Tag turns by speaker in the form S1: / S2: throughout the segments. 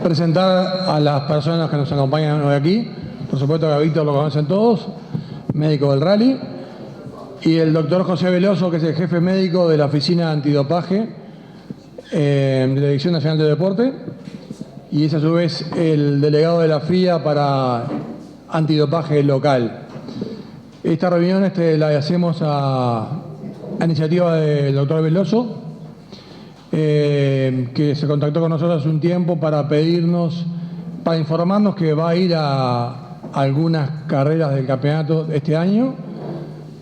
S1: presentar a las personas que nos acompañan hoy aquí. Por supuesto que a Víctor lo conocen todos, médico del rally, y el doctor José Veloso, que es el jefe médico de la Oficina Antidopaje de la Dirección Nacional de Deporte, y es a su vez el delegado de la FIA para antidopaje local. Esta reunión la hacemos a iniciativa del doctor Veloso, que se contactó con nosotros hace un tiempo para informarnos que va a ir a algunas carreras del campeonato este año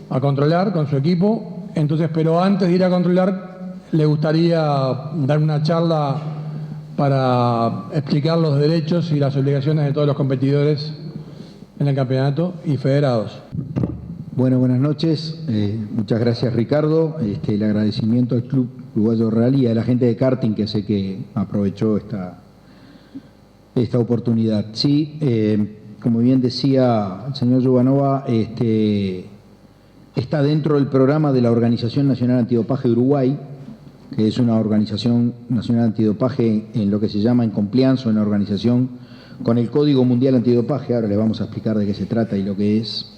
S1: a controlar con su equipo. Entonces, pero antes de ir a controlar, le gustaría dar una charla para explicar los derechos y las obligaciones de todos los competidores en el campeonato y federados.
S2: Bueno, buenas noches. Muchas gracias, Ricardo. El agradecimiento al Club Uruguayo Rally y a la gente de karting que sé que aprovechó esta oportunidad. Sí, como bien decía el señor Yuvanova, está dentro del programa de la Organización Nacional Antidopaje de Uruguay, que es una organización nacional antidopaje en lo que se llama en compliance o en organización con el Código Mundial Antidopaje. Ahora les vamos a explicar de qué se trata y lo que es.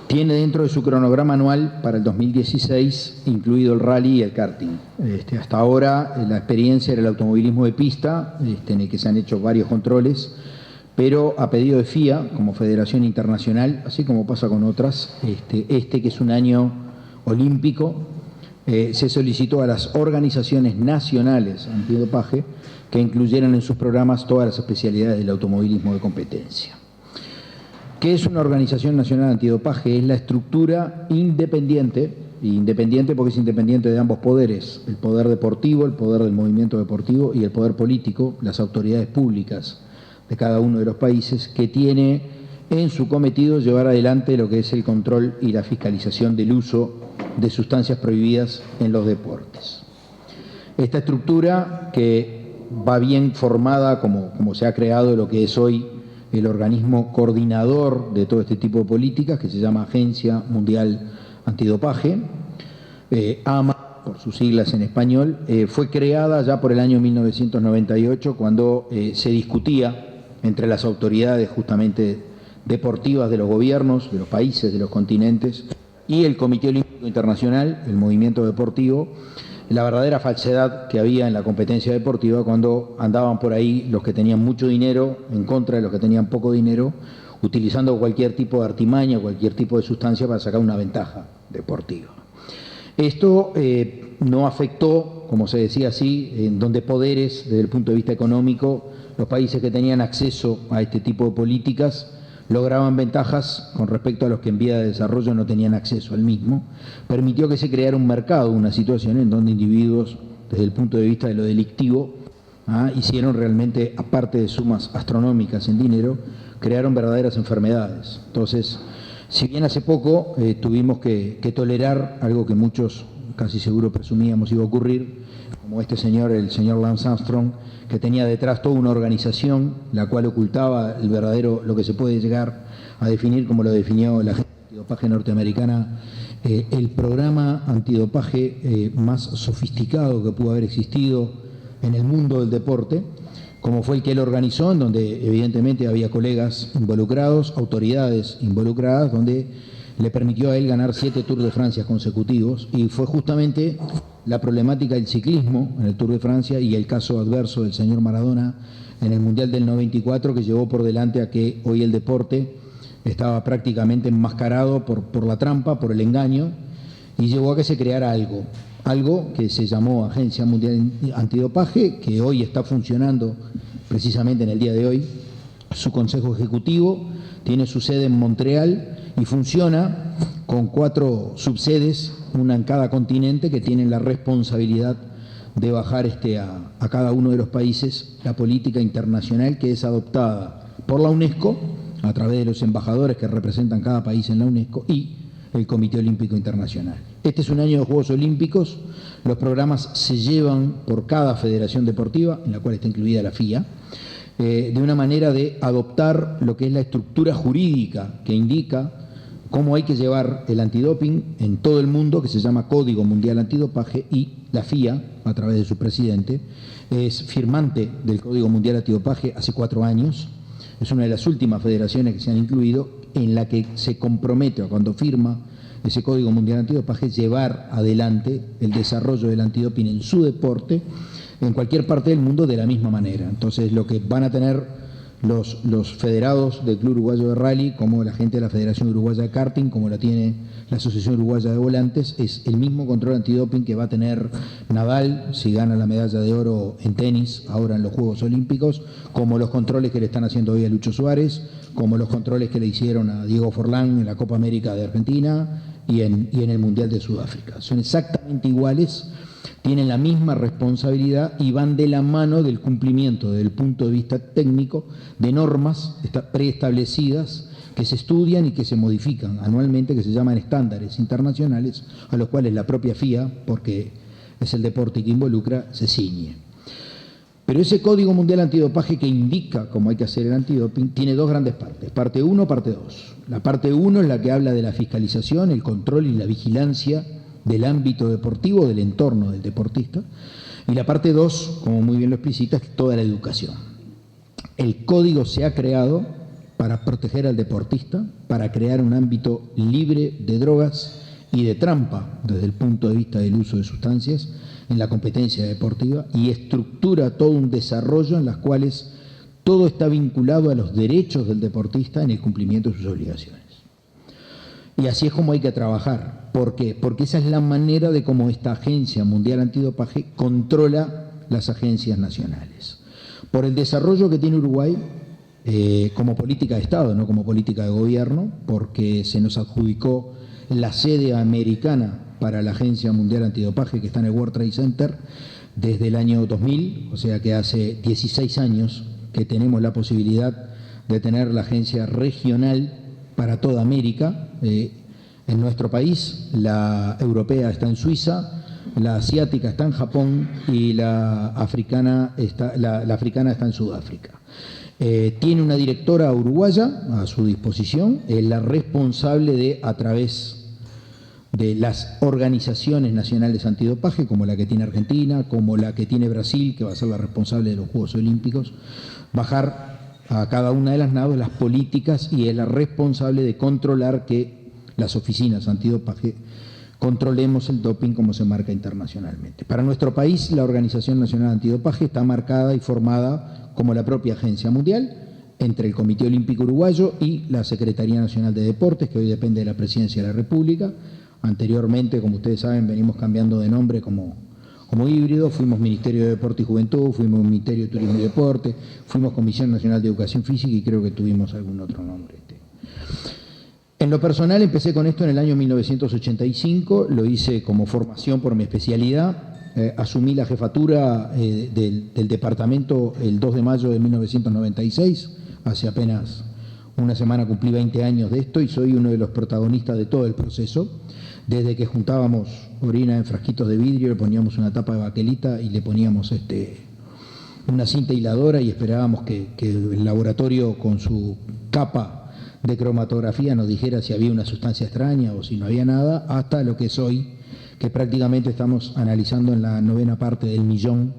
S2: Tiene dentro de su cronograma anual para el 2016 incluido el rally y el karting. Hasta ahora la experiencia era el automovilismo de pista, en el que se han hecho varios controles, pero a pedido de FIA, como Federación Internacional, así como pasa con otras, que es un año olímpico, se solicitó a las organizaciones nacionales antidopaje que incluyeran en sus programas todas las especialidades del automovilismo de competencia. ¿Qué es una organización nacional antidopaje? Es la estructura independiente porque es independiente de ambos poderes, el poder deportivo, el poder del movimiento deportivo y el poder político, las autoridades públicas de cada uno de los países, que tiene en su cometido llevar adelante lo que es el control y la fiscalización del uso de sustancias prohibidas en los deportes. Esta estructura, que va bien formada como se ha creado lo que es hoy el organismo coordinador de todo este tipo de políticas, que se llama Agencia Mundial Antidopaje, AMA por sus siglas en español, fue creada ya por el año 1998, cuando se discutía entre las autoridades justamente deportivas de los gobiernos, de los países, de los continentes, y el Comité Olímpico Internacional, el movimiento deportivo, la verdadera falsedad que había en la competencia deportiva cuando andaban por ahí los que tenían mucho dinero en contra de los que tenían poco dinero, utilizando cualquier tipo de artimaña, cualquier tipo de sustancia para sacar una ventaja deportiva. Esto no afectó, como se decía así, en donde poderes, desde el punto de vista económico, los países que tenían acceso a este tipo de políticas lograban ventajas con respecto a los que en vía de desarrollo no tenían acceso al mismo. Permitió que se creara un mercado, una situación en donde individuos, desde el punto de vista de lo delictivo, hicieron realmente, aparte de sumas astronómicas en dinero, crearon verdaderas enfermedades. Entonces, si bien hace poco tuvimos que tolerar algo que muchos casi seguro presumíamos iba a ocurrir, como el señor Lance Armstrong, que tenía detrás toda una organización la cual ocultaba el verdadero, lo que se puede llegar a definir como lo definió la Agencia Antidopaje norteamericana, el programa antidopaje más sofisticado que pudo haber existido en el mundo del deporte, como fue el que él organizó, en donde evidentemente había colegas involucrados, autoridades involucradas, donde le permitió a él ganar 7 Tours de Francia consecutivos, y fue justamente la problemática del ciclismo en el Tour de Francia y el caso adverso del señor Maradona en el Mundial del 94 que llevó por delante a que hoy el deporte estaba prácticamente enmascarado por la trampa, por el engaño, y llevó a que se creara algo que se llamó Agencia Mundial Antidopaje, que hoy está funcionando precisamente en el día de hoy. Su consejo ejecutivo tiene su sede en Montreal y funciona con 4 subsedes, una en cada continente, que tienen la responsabilidad de bajar a cada uno de los países la política internacional que es adoptada por la UNESCO, a través de los embajadores que representan cada país en la UNESCO, y el Comité Olímpico Internacional. Este es un año de Juegos Olímpicos. Los programas se llevan por cada federación deportiva, en la cual está incluida la FIA, de una manera de adoptar lo que es la estructura jurídica que indica cómo hay que llevar el antidoping en todo el mundo, que se llama Código Mundial Antidopaje, y la FIA, a través de su presidente, es firmante del Código Mundial Antidopaje hace 4 años. Es una de las últimas federaciones que se han incluido, en la que se compromete, cuando firma ese Código Mundial Antidopaje, llevar adelante el desarrollo del antidoping en su deporte en cualquier parte del mundo de la misma manera. Entonces, lo que van a tener los federados del Club Uruguayo de Rally, como la gente de la Federación Uruguaya de Karting, como la tiene la Asociación Uruguaya de Volantes, es el mismo control antidoping que va a tener Nadal si gana la medalla de oro en tenis ahora en los Juegos Olímpicos, como los controles que le están haciendo hoy a Lucho Suárez, como los controles que le hicieron a Diego Forlán en la Copa América de Argentina y en el Mundial de Sudáfrica. Son exactamente iguales, tienen la misma responsabilidad y van de la mano del cumplimiento desde el punto de vista técnico de normas preestablecidas que se estudian y que se modifican anualmente, que se llaman estándares internacionales, a los cuales la propia FIA, porque es el deporte que involucra, se ciñe. Pero ese Código Mundial Antidopaje que indica cómo hay que hacer el antidoping tiene 2 grandes partes, parte 1, parte 2. La parte 1 es la que habla de la fiscalización, el control y la vigilancia del ámbito deportivo, del entorno del deportista, y la parte 2, como muy bien lo explicita, es toda la educación. El código se ha creado para proteger al deportista, para crear un ámbito libre de drogas y de trampa desde el punto de vista del uso de sustancias en la competencia deportiva, y estructura todo un desarrollo en las cuales todo está vinculado a los derechos del deportista en el cumplimiento de sus obligaciones. Y así es como hay que trabajar. ¿Por qué? Porque esa es la manera de cómo esta Agencia Mundial Antidopaje controla las agencias nacionales. Por el desarrollo que tiene Uruguay como política de Estado, no como política de gobierno, porque se nos adjudicó la sede americana para la Agencia Mundial Antidopaje, que está en el World Trade Center, desde el año 2000, o sea que hace 16 años que tenemos la posibilidad de tener la agencia regional para toda América. En nuestro país, la europea está en Suiza, la asiática está en Japón y la africana está en Sudáfrica. Tiene una directora uruguaya a su disposición, la responsable de, a través de las organizaciones nacionales antidopaje, como la que tiene Argentina, como la que tiene Brasil, que va a ser la responsable de los Juegos Olímpicos, bajar a cada una de las naves las políticas, y es la responsable de controlar que las oficinas antidopaje controlemos el doping como se marca internacionalmente. Para nuestro país, la Organización Nacional Antidopaje está marcada y formada como la propia Agencia Mundial, entre el Comité Olímpico Uruguayo y la Secretaría Nacional de Deportes, que hoy depende de la Presidencia de la República. Anteriormente, como ustedes saben, venimos cambiando de nombre como híbrido. Fuimos Ministerio de Deporte y Juventud, fuimos Ministerio de Turismo y Deporte, fuimos Comisión Nacional de Educación Física y creo que tuvimos algún otro nombre. En lo personal empecé con esto en el año 1985, lo hice como formación por mi especialidad, asumí la jefatura del departamento el 2 de mayo de 1996, hace apenas una semana cumplí 20 años de esto y soy uno de los protagonistas de todo el proceso, desde que juntábamos orina en frasquitos de vidrio, le poníamos una tapa de baquelita y le poníamos una cinta hiladora y esperábamos que el laboratorio con su capa de cromatografía nos dijera si había una sustancia extraña o si no había nada, hasta lo que es hoy, que prácticamente estamos analizando en la 9ª parte del millón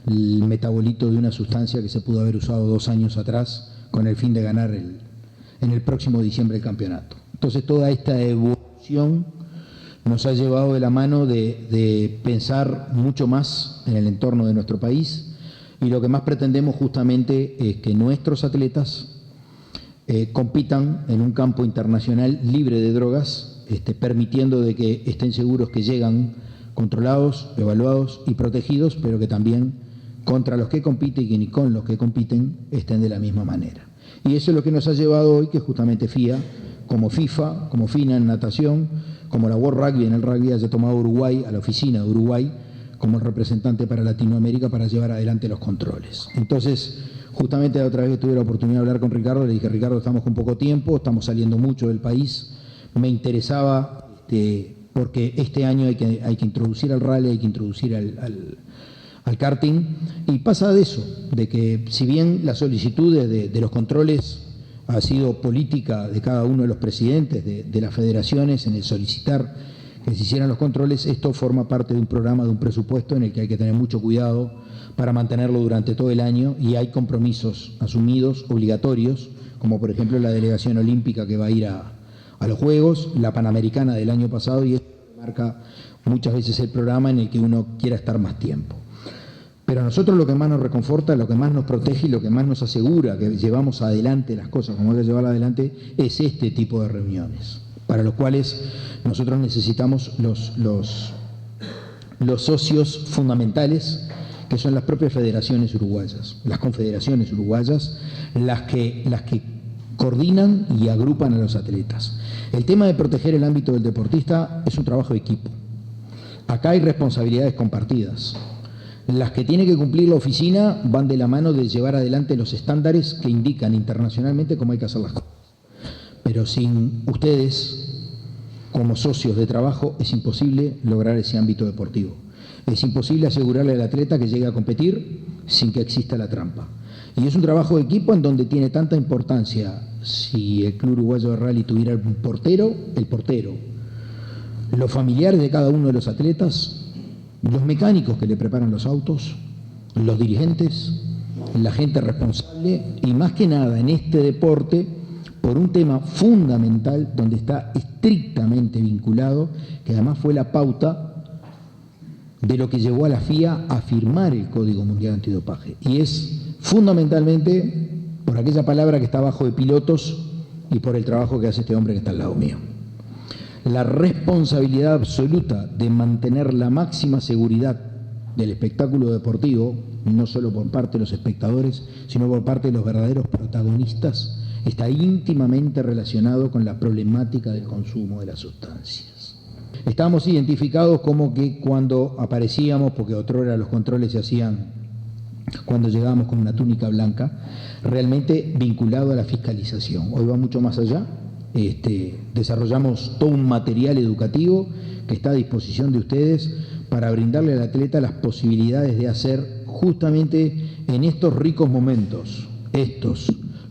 S2: el metabolito de una sustancia que se pudo haber usado 2 años atrás con el fin de ganar en el próximo diciembre el campeonato. Entonces toda esta evolución nos ha llevado de la mano de pensar mucho más en el entorno de nuestro país, y lo que más pretendemos justamente es que nuestros atletas compitan en un campo internacional libre de drogas, permitiendo de que estén seguros que llegan controlados, evaluados y protegidos, pero que también contra los que compiten y con los que compiten estén de la misma manera. Y eso es lo que nos ha llevado hoy que justamente FIA, como FIFA, como FINA en natación, como la World Rugby en el rugby, haya tomado Uruguay, a la oficina de Uruguay, como el representante para Latinoamérica para llevar adelante los controles. Entonces, justamente la otra vez tuve la oportunidad de hablar con Ricardo, le dije: Ricardo, estamos con poco tiempo, estamos saliendo mucho del país, me interesaba, porque este año hay que introducir al rally, hay que introducir al karting, y pasa de eso, de que si bien la solicitud de los controles ha sido política de cada uno de los presidentes de las federaciones en el solicitar que se hicieran los controles. Esto forma parte de un programa, de un presupuesto en el que hay que tener mucho cuidado para mantenerlo durante todo el año, y hay compromisos asumidos, obligatorios, como por ejemplo la delegación olímpica que va a ir a los Juegos, la Panamericana del año pasado, y esto marca muchas veces el programa en el que uno quiera estar más tiempo. Pero a nosotros lo que más nos reconforta, lo que más nos protege y lo que más nos asegura que llevamos adelante las cosas como hay que llevarlas adelante es este tipo de reuniones, para los cuales nosotros necesitamos los socios fundamentales, que son las propias federaciones uruguayas, las confederaciones uruguayas, las que coordinan y agrupan a los atletas. El tema de proteger el ámbito del deportista es un trabajo de equipo. Acá hay responsabilidades compartidas. Las que tiene que cumplir la oficina van de la mano de llevar adelante los estándares que indican internacionalmente cómo hay que hacer las cosas. Pero sin ustedes, como socios de trabajo, es imposible lograr ese ámbito deportivo. Es imposible asegurarle al atleta que llegue a competir sin que exista la trampa. Y es un trabajo de equipo en donde tiene tanta importancia, si el Club Uruguayo de Rally tuviera un portero, el portero, los familiares de cada uno de los atletas, los mecánicos que le preparan los autos, los dirigentes, la gente responsable, y más que nada en este deporte, por un tema fundamental donde está estrictamente vinculado, que además fue la pauta de lo que llevó a la FIA a firmar el Código Mundial Antidopaje, y es fundamentalmente por aquella palabra que está abajo de pilotos y por el trabajo que hace este hombre que está al lado mío. La responsabilidad absoluta de mantener la máxima seguridad del espectáculo deportivo, no solo por parte de los espectadores, sino por parte de los verdaderos protagonistas, está íntimamente relacionado con la problemática del consumo de las sustancias. Estábamos identificados como que cuando aparecíamos, porque otrora los controles se hacían cuando llegábamos con una túnica blanca, realmente vinculado a la fiscalización. Hoy va mucho más allá. Desarrollamos todo un material educativo que está a disposición de ustedes para brindarle al atleta las posibilidades de hacer justamente en estos ricos momentos,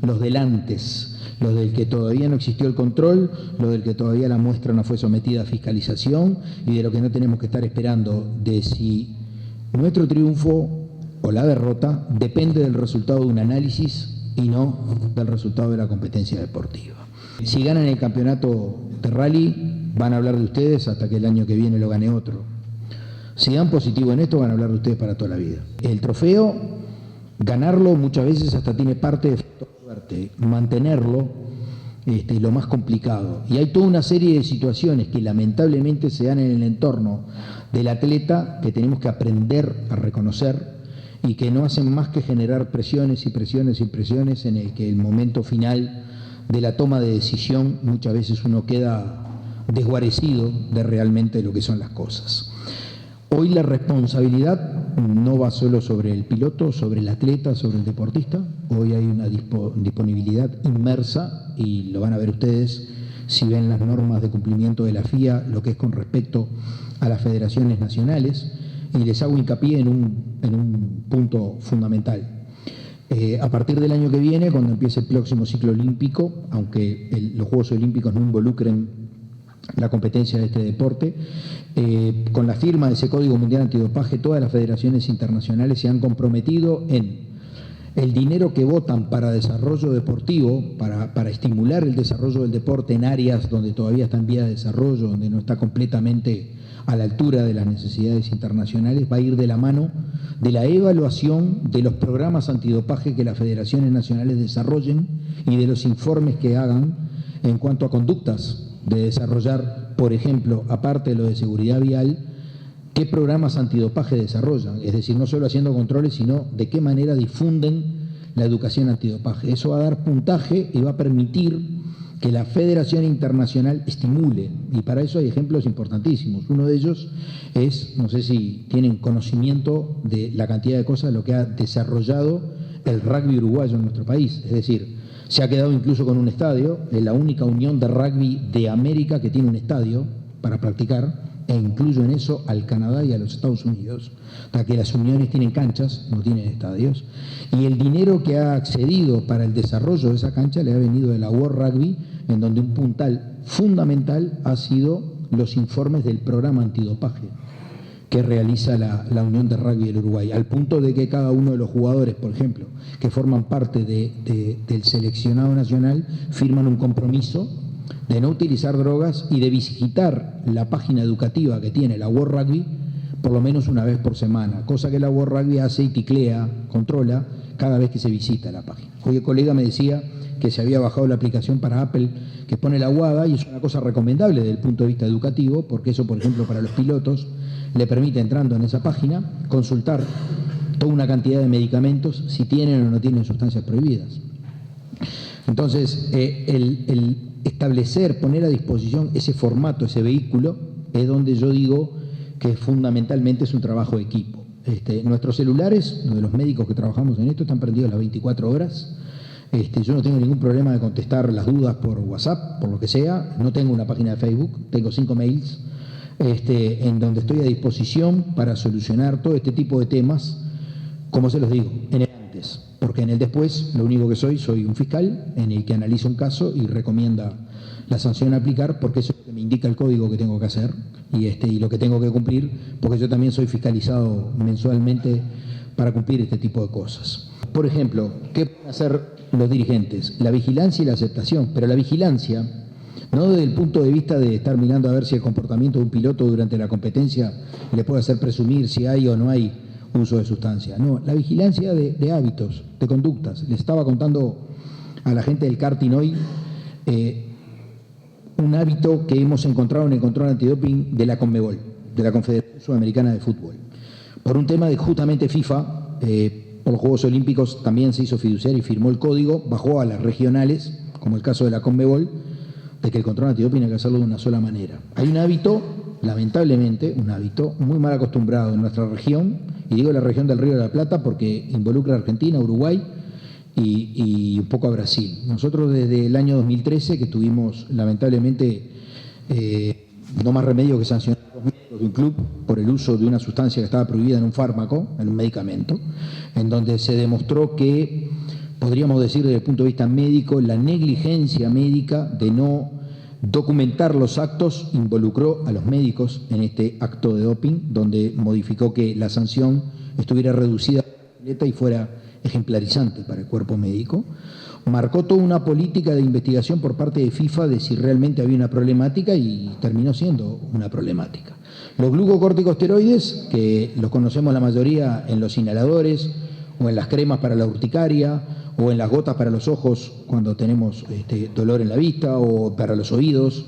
S2: los del antes, los del que todavía no existió el control, los del que todavía la muestra no fue sometida a fiscalización, y de lo que no tenemos que estar esperando de si nuestro triunfo o la derrota depende del resultado de un análisis y no del resultado de la competencia deportiva. Si ganan el campeonato de rally, van a hablar de ustedes hasta que el año que viene lo gane otro. Si dan positivo en esto, van a hablar de ustedes para toda la vida. El trofeo, ganarlo muchas veces hasta tiene parte de suerte, mantenerlo es lo más complicado. Y hay toda una serie de situaciones que lamentablemente se dan en el entorno del atleta que tenemos que aprender a reconocer y que no hacen más que generar presiones y presiones y presiones en el que el momento final de la toma de decisión muchas veces uno queda desguarecido de realmente lo que son las cosas. Hoy la responsabilidad no va solo sobre el piloto, sobre el atleta, sobre el deportista. Hoy hay una disponibilidad inmersa, y lo van a ver ustedes si ven las normas de cumplimiento de la FIA, lo que es con respecto a las federaciones nacionales, y les hago hincapié en un punto fundamental. A partir del año que viene, cuando empiece el próximo ciclo olímpico, aunque los Juegos Olímpicos no involucren la competencia de este deporte, con la firma de ese Código Mundial Antidopaje, todas las federaciones internacionales se han comprometido en el dinero que votan para desarrollo deportivo, para estimular el desarrollo del deporte en áreas donde todavía está en vía de desarrollo, donde no está completamente a la altura de las necesidades internacionales, va a ir de la mano de la evaluación de los programas antidopaje que las federaciones nacionales desarrollen y de los informes que hagan en cuanto a conductas de desarrollar, por ejemplo, aparte de lo de seguridad vial, qué programas antidopaje desarrollan, es decir, no solo haciendo controles, sino de qué manera difunden la educación antidopaje. Eso va a dar puntaje y va a permitir que la Federación Internacional estimule, y para eso hay ejemplos importantísimos. Uno de ellos es, no sé si tienen conocimiento de la cantidad de cosas, lo que ha desarrollado el rugby uruguayo en nuestro país, es decir, se ha quedado incluso con un estadio, es la única unión de rugby de América que tiene un estadio para practicar, e incluyo en eso al Canadá y a los Estados Unidos, para que las uniones tienen canchas, no tienen estadios, y el dinero que ha accedido para el desarrollo de esa cancha le ha venido de la World Rugby, en donde un puntal fundamental ha sido los informes del programa antidopaje que realiza la Unión de Rugby del Uruguay, al punto de que cada uno de los jugadores, por ejemplo, que forman parte del seleccionado nacional, firman un compromiso de no utilizar drogas y de visitar la página educativa que tiene la World Rugby por lo menos una vez por semana, cosa que la World Rugby hace y ticlea, controla cada vez que se visita la página. Hoy el colega me decía que se había bajado la aplicación para Apple que pone la WADA, y es una cosa recomendable desde el punto de vista educativo, porque eso, por ejemplo, para los pilotos le permite, entrando en esa página, consultar toda una cantidad de medicamentos si tienen o no tienen sustancias prohibidas. Entonces, el establecer, poner a disposición ese formato, ese vehículo, es donde yo digo que fundamentalmente es un trabajo de equipo. Nuestros celulares, de los médicos que trabajamos en esto, están prendidos las 24 horas. Yo no tengo ningún problema de contestar las dudas por WhatsApp, por lo que sea. No tengo una página de Facebook, tengo 5 mails en donde estoy a disposición para solucionar todo este tipo de temas, como se los digo, en el antes, porque en el después lo único que soy un fiscal en el que analiza un caso y recomienda la sanción a aplicar, porque eso es lo que me indica el código que tengo que hacer y lo que tengo que cumplir, porque yo también soy fiscalizado mensualmente para cumplir este tipo de cosas. Por ejemplo, ¿qué pueden hacer los dirigentes? La vigilancia y la aceptación, pero la vigilancia no desde el punto de vista de estar mirando a ver si el comportamiento de un piloto durante la competencia le puede hacer presumir si hay o no hay uso de sustancia. No, la vigilancia de hábitos, de conductas. Les estaba contando a la gente del karting hoy un hábito que hemos encontrado en el control antidoping de la CONMEBOL, de la Confederación Sudamericana de Fútbol. Por un tema de justamente FIFA, por los Juegos Olímpicos también se hizo fiduciario y firmó el código, bajó a las regionales, como el caso de la CONMEBOL, de que el control antidoping hay que hacerlo de una sola manera. Hay un hábito, lamentablemente, un hábito muy mal acostumbrado en nuestra región, y digo la región del Río de la Plata porque involucra a Argentina, Uruguay y un poco a Brasil. Nosotros desde el año 2013, que tuvimos lamentablemente no más remedio que sancionar a los miembros de un club por el uso de una sustancia que estaba prohibida en un fármaco, en un medicamento, en donde se demostró que, podríamos decir desde el punto de vista médico, la negligencia médica de no documentar los actos involucró a los médicos en este acto de doping, donde modificó que la sanción estuviera reducida y fuera ejemplarizante para el cuerpo médico. Marcó toda una política de investigación por parte de FIFA de si realmente había una problemática, y terminó siendo una problemática. Los glucocorticosteroides, que los conocemos la mayoría en los inhaladores o en las cremas para la urticaria o en las gotas para los ojos cuando tenemos dolor en la vista, o para los oídos,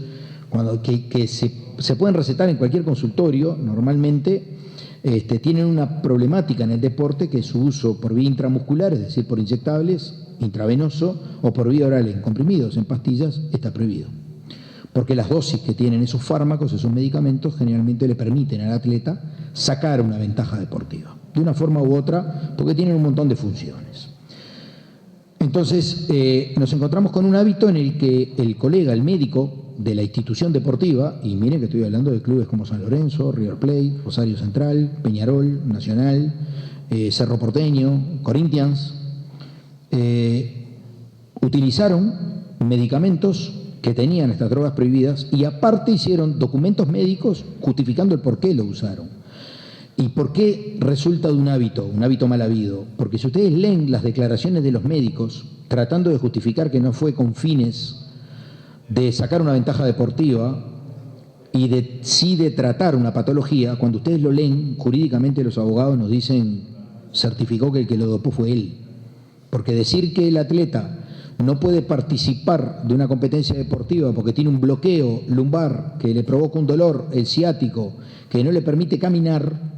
S2: que se pueden recetar en cualquier consultorio normalmente, tienen una problemática en el deporte, que es su uso por vía intramuscular, es decir, por inyectables, intravenoso, o por vía oral en comprimidos, en pastillas, está prohibido. Porque las dosis que tienen esos fármacos, esos medicamentos, generalmente le permiten al atleta sacar una ventaja deportiva, de una forma u otra, porque tienen un montón de funciones. Entonces, nos encontramos con un hábito en el que el colega, el médico de la institución deportiva, y miren que estoy hablando de clubes como San Lorenzo, River Plate, Rosario Central, Peñarol, Nacional, Cerro Porteño, Corinthians, utilizaron medicamentos que tenían estas drogas prohibidas, y aparte hicieron documentos médicos justificando el por qué lo usaron. ¿Y por qué resulta de un hábito mal habido? Porque si ustedes leen las declaraciones de los médicos tratando de justificar que no fue con fines de sacar una ventaja deportiva y de tratar una patología, cuando ustedes lo leen, jurídicamente los abogados nos dicen, certificó que el que lo dopó fue él. Porque decir que el atleta no puede participar de una competencia deportiva porque tiene un bloqueo lumbar que le provoca un dolor, el ciático, que no le permite caminar,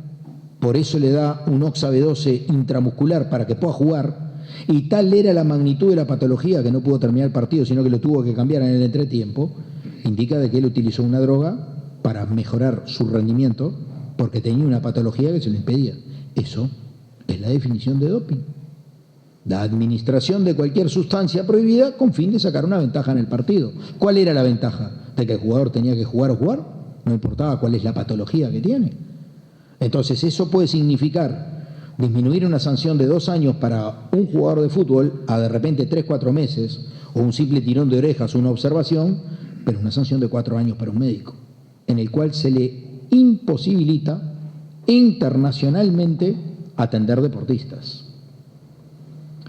S2: por eso le da un OXA-B12 intramuscular para que pueda jugar, y tal era la magnitud de la patología que no pudo terminar el partido, sino que lo tuvo que cambiar en el entretiempo, indica de que él utilizó una droga para mejorar su rendimiento porque tenía una patología que se le impedía. Eso es la definición de doping. La administración de cualquier sustancia prohibida con fin de sacar una ventaja en el partido. ¿Cuál era la ventaja? ¿De que el jugador tenía que jugar o jugar? No importaba cuál es la patología que tiene. Entonces eso puede significar disminuir una sanción de 2 años para un jugador de fútbol a de repente 3-4 meses, o un simple tirón de orejas o una observación, pero una sanción de 4 años para un médico. en el cual se le imposibilita internacionalmente atender deportistas.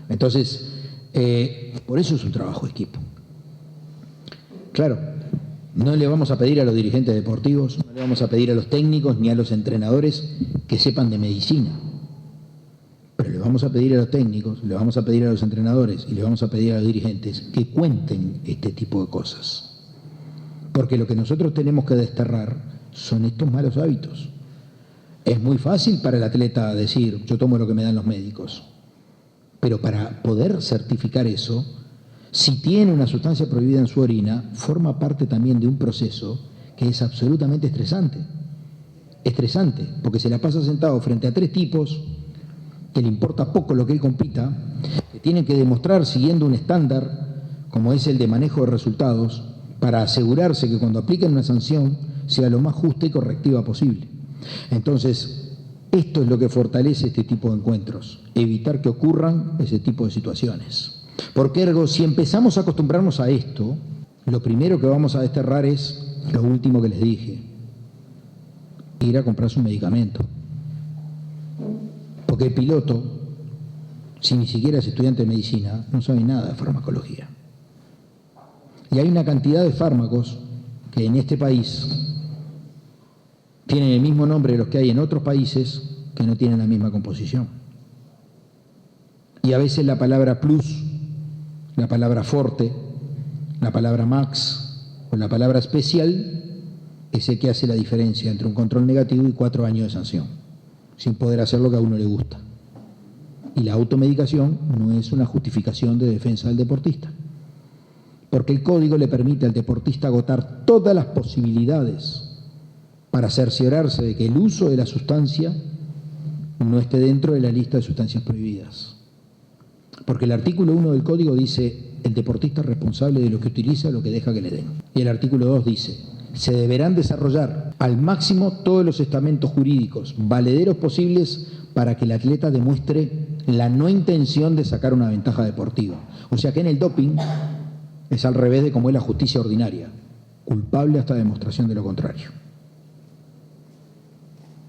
S2: Entonces, por eso es un trabajo de equipo. Claro, no le vamos a pedir a los dirigentes deportivos, no le vamos a pedir a los técnicos ni a los entrenadores que sepan de medicina. Pero le vamos a pedir a los técnicos, le vamos a pedir a los entrenadores y le vamos a pedir a los dirigentes que cuenten este tipo de cosas. Porque lo que nosotros tenemos que desterrar son estos malos hábitos. Es muy fácil para el atleta decir, yo tomo lo que me dan los médicos. Pero para poder certificar eso, si tiene una sustancia prohibida en su orina, forma parte también de un proceso que es absolutamente estresante. Estresante, porque se la pasa sentado frente a 3 tipos que le importa poco lo que él compita, que tienen que demostrar siguiendo un estándar, como es el de manejo de resultados, para asegurarse que cuando apliquen una sanción sea lo más justa y correctiva posible. Entonces, esto es lo que fortalece este tipo de encuentros, evitar que ocurran ese tipo de situaciones. Porque ergo, si empezamos a acostumbrarnos a esto, lo primero que vamos a desterrar es lo último que les dije, ir a comprarse un medicamento. Porque el piloto, si ni siquiera es estudiante de medicina, no sabe nada de farmacología. Y hay una cantidad de fármacos que en este país tienen el mismo nombre de los que hay en otros países que no tienen la misma composición. Y a veces la palabra plus, la palabra forte, la palabra max o la palabra especial es el que hace la diferencia entre un control negativo y 4 años de sanción, sin poder hacer lo que a uno le gusta. Y la automedicación no es una justificación de defensa del deportista, porque el código le permite al deportista agotar todas las posibilidades para cerciorarse de que el uso de la sustancia no esté dentro de la lista de sustancias prohibidas. Porque el artículo 1 del código dice, el deportista es responsable de lo que utiliza, lo que deja que le den. Y el artículo 2 dice, se deberán desarrollar al máximo todos los estamentos jurídicos valederos posibles para que el atleta demuestre la no intención de sacar una ventaja deportiva. O sea que en el doping es al revés de como es la justicia ordinaria, culpable hasta demostración de lo contrario.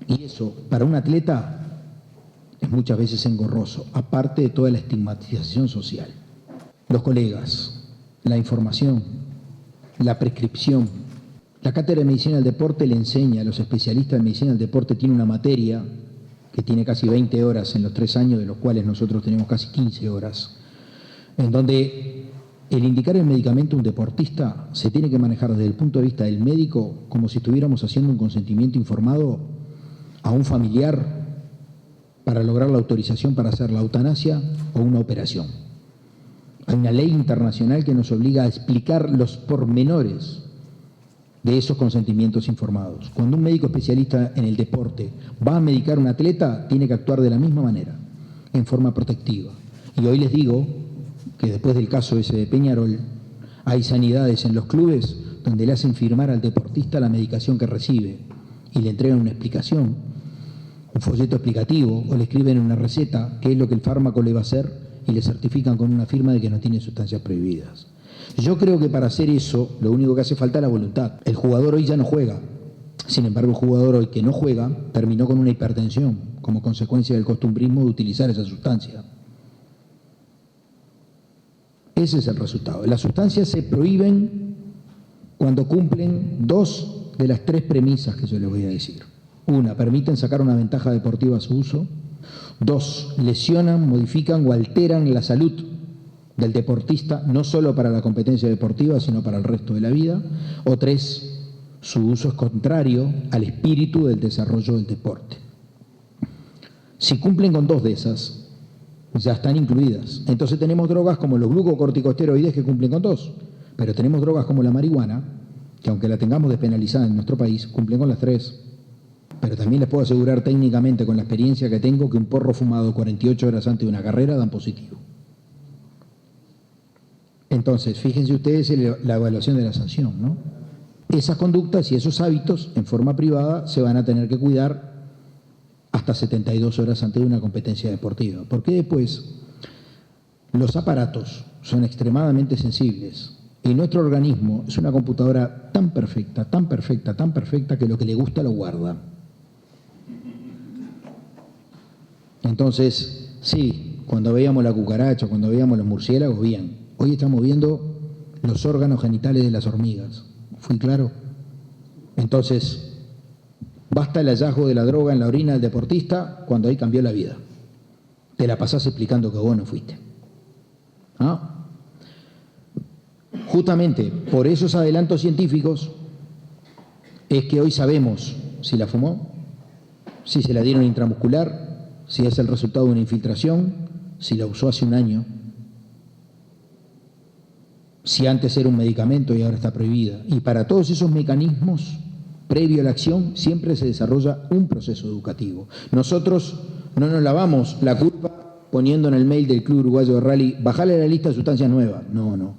S2: Y eso, para un atleta, es muchas veces engorroso, aparte de toda la estigmatización social. Los colegas, la información, la prescripción. La cátedra de medicina del deporte le enseña a los especialistas de medicina del deporte, tiene una materia que tiene casi 20 horas en los 3 años, de los cuales nosotros tenemos casi 15 horas, en donde el indicar el medicamento a un deportista se tiene que manejar desde el punto de vista del médico como si estuviéramos haciendo un consentimiento informado a un familiar para lograr la autorización para hacer la eutanasia o una operación. Hay una ley internacional que nos obliga a explicar los pormenores de esos consentimientos informados. Cuando un médico especialista en el deporte va a medicar a un atleta, tiene que actuar de la misma manera, en forma protectiva. Y hoy les digo que después del caso ese de Peñarol, hay sanidades en los clubes donde le hacen firmar al deportista la medicación que recibe y le entregan una explicación, un folleto explicativo, o le escriben una receta qué es lo que el fármaco le va a hacer y le certifican con una firma de que no tiene sustancias prohibidas. Yo creo que para hacer eso, lo único que hace falta es la voluntad. El jugador hoy ya no juega. Sin embargo, el jugador hoy que no juega terminó con una hipertensión como consecuencia del costumbrismo de utilizar esa sustancia. Ese es el resultado. Las sustancias se prohíben cuando cumplen 2 de las 3 premisas que yo les voy a decir. 1, permiten sacar una ventaja deportiva a su uso. 2, lesionan, modifican o alteran la salud del deportista, no solo para la competencia deportiva, sino para el resto de la vida. O 3, su uso es contrario al espíritu del desarrollo del deporte. Si cumplen con 2 de esas, ya están incluidas. Entonces tenemos drogas como los glucocorticosteroides que cumplen con 2, pero tenemos drogas como la marihuana, que aunque la tengamos despenalizada en nuestro país, cumplen con las 3. Pero también les puedo asegurar técnicamente, con la experiencia que tengo, que un porro fumado 48 horas antes de una carrera dan positivo. Entonces, fíjense ustedes en la evaluación de la sanción, ¿no? Esas conductas y esos hábitos en forma privada se van a tener que cuidar hasta 72 horas antes de una competencia deportiva. Porque después los aparatos son extremadamente sensibles Y nuestro organismo es una computadora tan perfecta, tan perfecta, tan perfecta, que lo que le gusta lo guarda. Entonces, sí, cuando veíamos la cucaracha, cuando veíamos los murciélagos, bien. Hoy estamos viendo los órganos genitales de las hormigas. ¿Fui claro? Entonces, basta el hallazgo de la droga en la orina del deportista cuando ahí cambió la vida. Te la pasás explicando que vos no fuiste. ¿Ah? Justamente por esos adelantos científicos es que hoy sabemos si la fumó, si se la dieron intramuscular, si es el resultado de una infiltración, si la usó hace un año, si antes era un medicamento y ahora está prohibida. Y para todos esos mecanismos, previo a la acción, siempre se desarrolla un proceso educativo. Nosotros no nos lavamos la culpa poniendo en el mail del Club Uruguayo de Rally, bajale la lista de sustancias nuevas. No, no.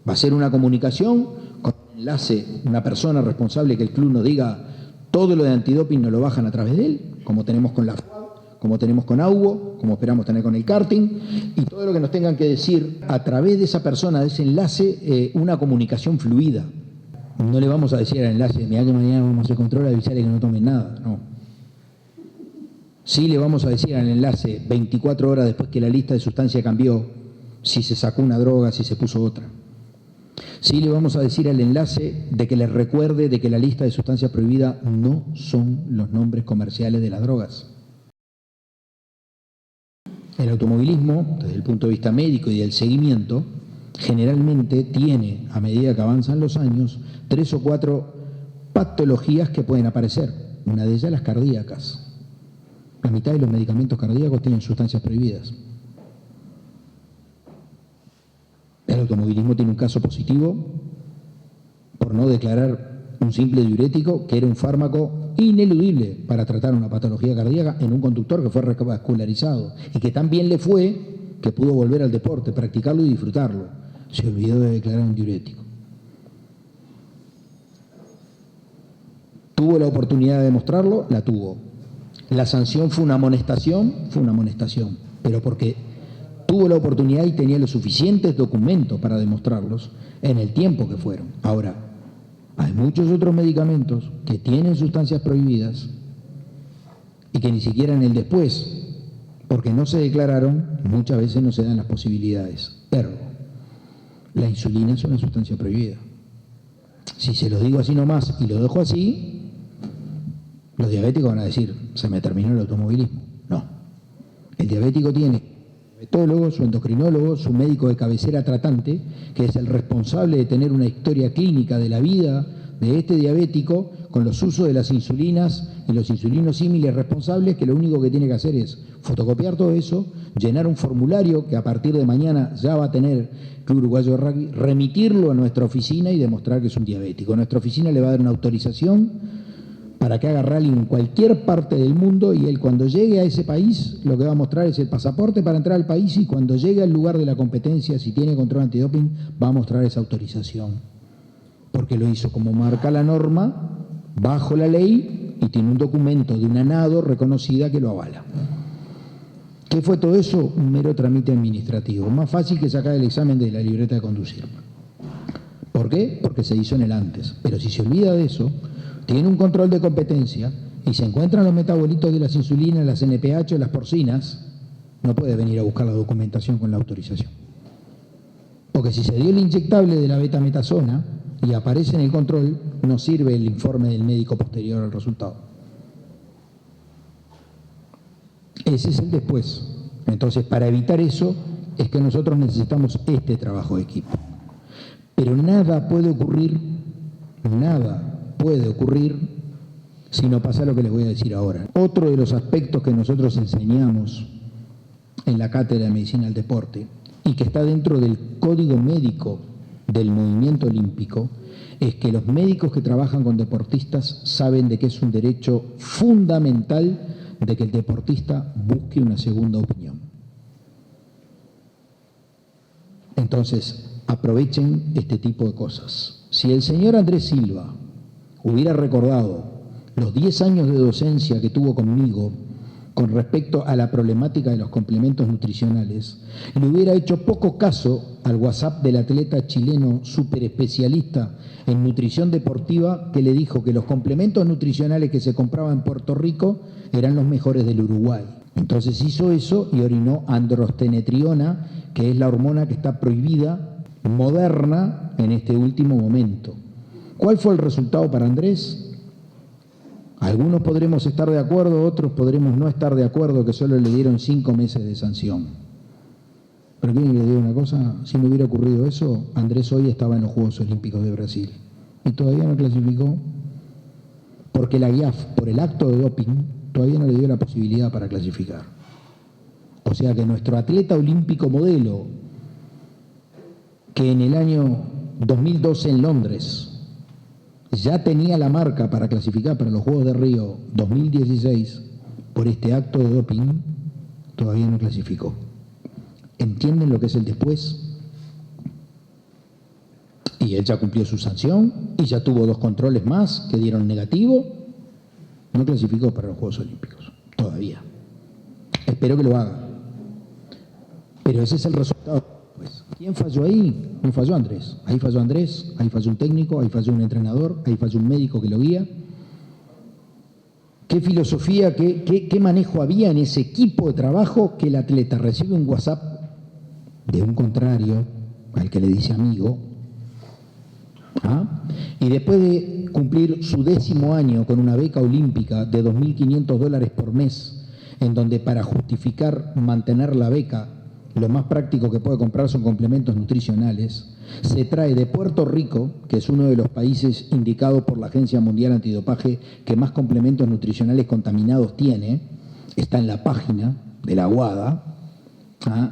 S2: Va a ser una comunicación con enlace, una persona responsable que el club nos diga todo lo de antidoping nos lo bajan a través de él, como tenemos con la FUAD, como tenemos con AUBO, como esperamos tener con el karting, y todo lo que nos tengan que decir a través de esa persona, de ese enlace, una comunicación fluida. No le vamos a decir al enlace, mirá que mañana vamos a hacer control, avisarle que no tomen nada, no. Sí le vamos a decir al enlace 24 horas después que la lista de sustancias cambió, si se sacó una droga, si se puso otra. Sí le vamos a decir al enlace de que les recuerde de que la lista de sustancias prohibidas no son los nombres comerciales de las drogas. El automovilismo, desde el punto de vista médico y del seguimiento, generalmente tiene, a medida que avanzan los años, 3 o 4 patologías que pueden aparecer. Una de ellas las cardíacas. La mitad de los medicamentos cardíacos tienen sustancias prohibidas. El automovilismo tiene un caso positivo por no declarar un simple diurético, que era un fármaco ineludible para tratar una patología cardíaca en un conductor que fue revascularizado y que tan bien le fue que pudo volver al deporte, practicarlo y disfrutarlo. Se olvidó de declarar un diurético. ¿Tuvo la oportunidad de demostrarlo? La tuvo. La sanción fue una amonestación, pero porque tuvo la oportunidad y tenía los suficientes documentos para demostrarlos en el tiempo que fueron. Ahora, hay muchos otros medicamentos que tienen sustancias prohibidas y que ni siquiera en el después, porque no se declararon, muchas veces no se dan las posibilidades. Ergo, la insulina es una sustancia prohibida. Si se lo digo así nomás y lo dejo así, los diabéticos van a decir, se me terminó el automovilismo. No. El diabético tiene diabetólogo, su endocrinólogo, su médico de cabecera tratante, que es el responsable de tener una historia clínica de la vida de este diabético con los usos de las insulinas y los insulinos símiles responsables, que lo único que tiene que hacer es fotocopiar todo eso, llenar un formulario que a partir de mañana ya va a tener Club Uruguayo de Rugby, remitirlo a nuestra oficina y demostrar que es un diabético. Nuestra oficina le va a dar una autorización para que haga rally en cualquier parte del mundo, y él cuando llegue a ese país lo que va a mostrar es el pasaporte para entrar al país, y cuando llegue al lugar de la competencia, si tiene control antidoping, va a mostrar esa autorización, porque lo hizo como marca la norma, bajo la ley, y tiene un documento de una NADO reconocida que lo avala. ¿Qué fue todo eso? Un mero trámite administrativo, más fácil que sacar el examen de la libreta de conducir. ¿Por qué? Porque se hizo en el antes. Pero si se olvida de eso, tiene un control de competencia y se encuentran los metabolitos de las insulinas, las NPH, las porcinas, no puede venir a buscar la documentación con la autorización. Porque si se dio el inyectable de la betametasona y aparece en el control, no sirve el informe del médico posterior al resultado. Ese es el después. Entonces, para evitar eso, es que nosotros necesitamos este trabajo de equipo. Pero nada puede ocurrir si no pasa lo que les voy a decir ahora. Otro de los aspectos que nosotros enseñamos en la Cátedra de Medicina del Deporte y que está dentro del código médico del movimiento olímpico es que los médicos que trabajan con deportistas saben de que es un derecho fundamental de que el deportista busque una segunda opinión. Entonces, aprovechen este tipo de cosas. Si el señor Andrés Silva hubiera recordado los 10 años de docencia que tuvo conmigo con respecto a la problemática de los complementos nutricionales, le hubiera hecho poco caso al WhatsApp del atleta chileno súper especialista en nutrición deportiva que le dijo que los complementos nutricionales que se compraban en Puerto Rico eran los mejores del Uruguay. Entonces hizo eso y orinó androstenetriona, que es la hormona que está prohibida, moderna, en este último momento. ¿Cuál fue el resultado para Andrés? Algunos podremos estar de acuerdo, otros podremos no estar de acuerdo, que solo le dieron 5 meses de sanción. Pero ¿quieren que le diga una cosa? Si no hubiera ocurrido eso, Andrés hoy estaba en los Juegos Olímpicos de Brasil. Y todavía no clasificó, porque la IAF, por el acto de doping, todavía no le dio la posibilidad para clasificar. O sea que nuestro atleta olímpico modelo, que en el año 2012 en Londres ya tenía la marca para clasificar para los Juegos de Río 2016, por este acto de doping, todavía no clasificó. ¿Entienden lo que es el después? Y él ya cumplió su sanción y ya tuvo 2 controles más que dieron negativo. No clasificó para los Juegos Olímpicos, todavía. Espero que lo haga. Pero ese es el resultado. Pues, ¿quién falló ahí? No falló Andrés. Ahí falló Andrés, ahí falló un técnico, ahí falló un entrenador, ahí falló un médico que lo guía. ¿Qué filosofía, qué manejo había en ese equipo de trabajo que el atleta recibe un WhatsApp de un contrario, al que le dice amigo, y después de cumplir su 10º año con una beca olímpica de $2.500 por mes, en donde para justificar mantener la beca, lo más práctico que puede comprar son complementos nutricionales, se trae de Puerto Rico, que es uno de los países indicados por la Agencia Mundial Antidopaje que más complementos nutricionales contaminados tiene, está en la página de la WADA,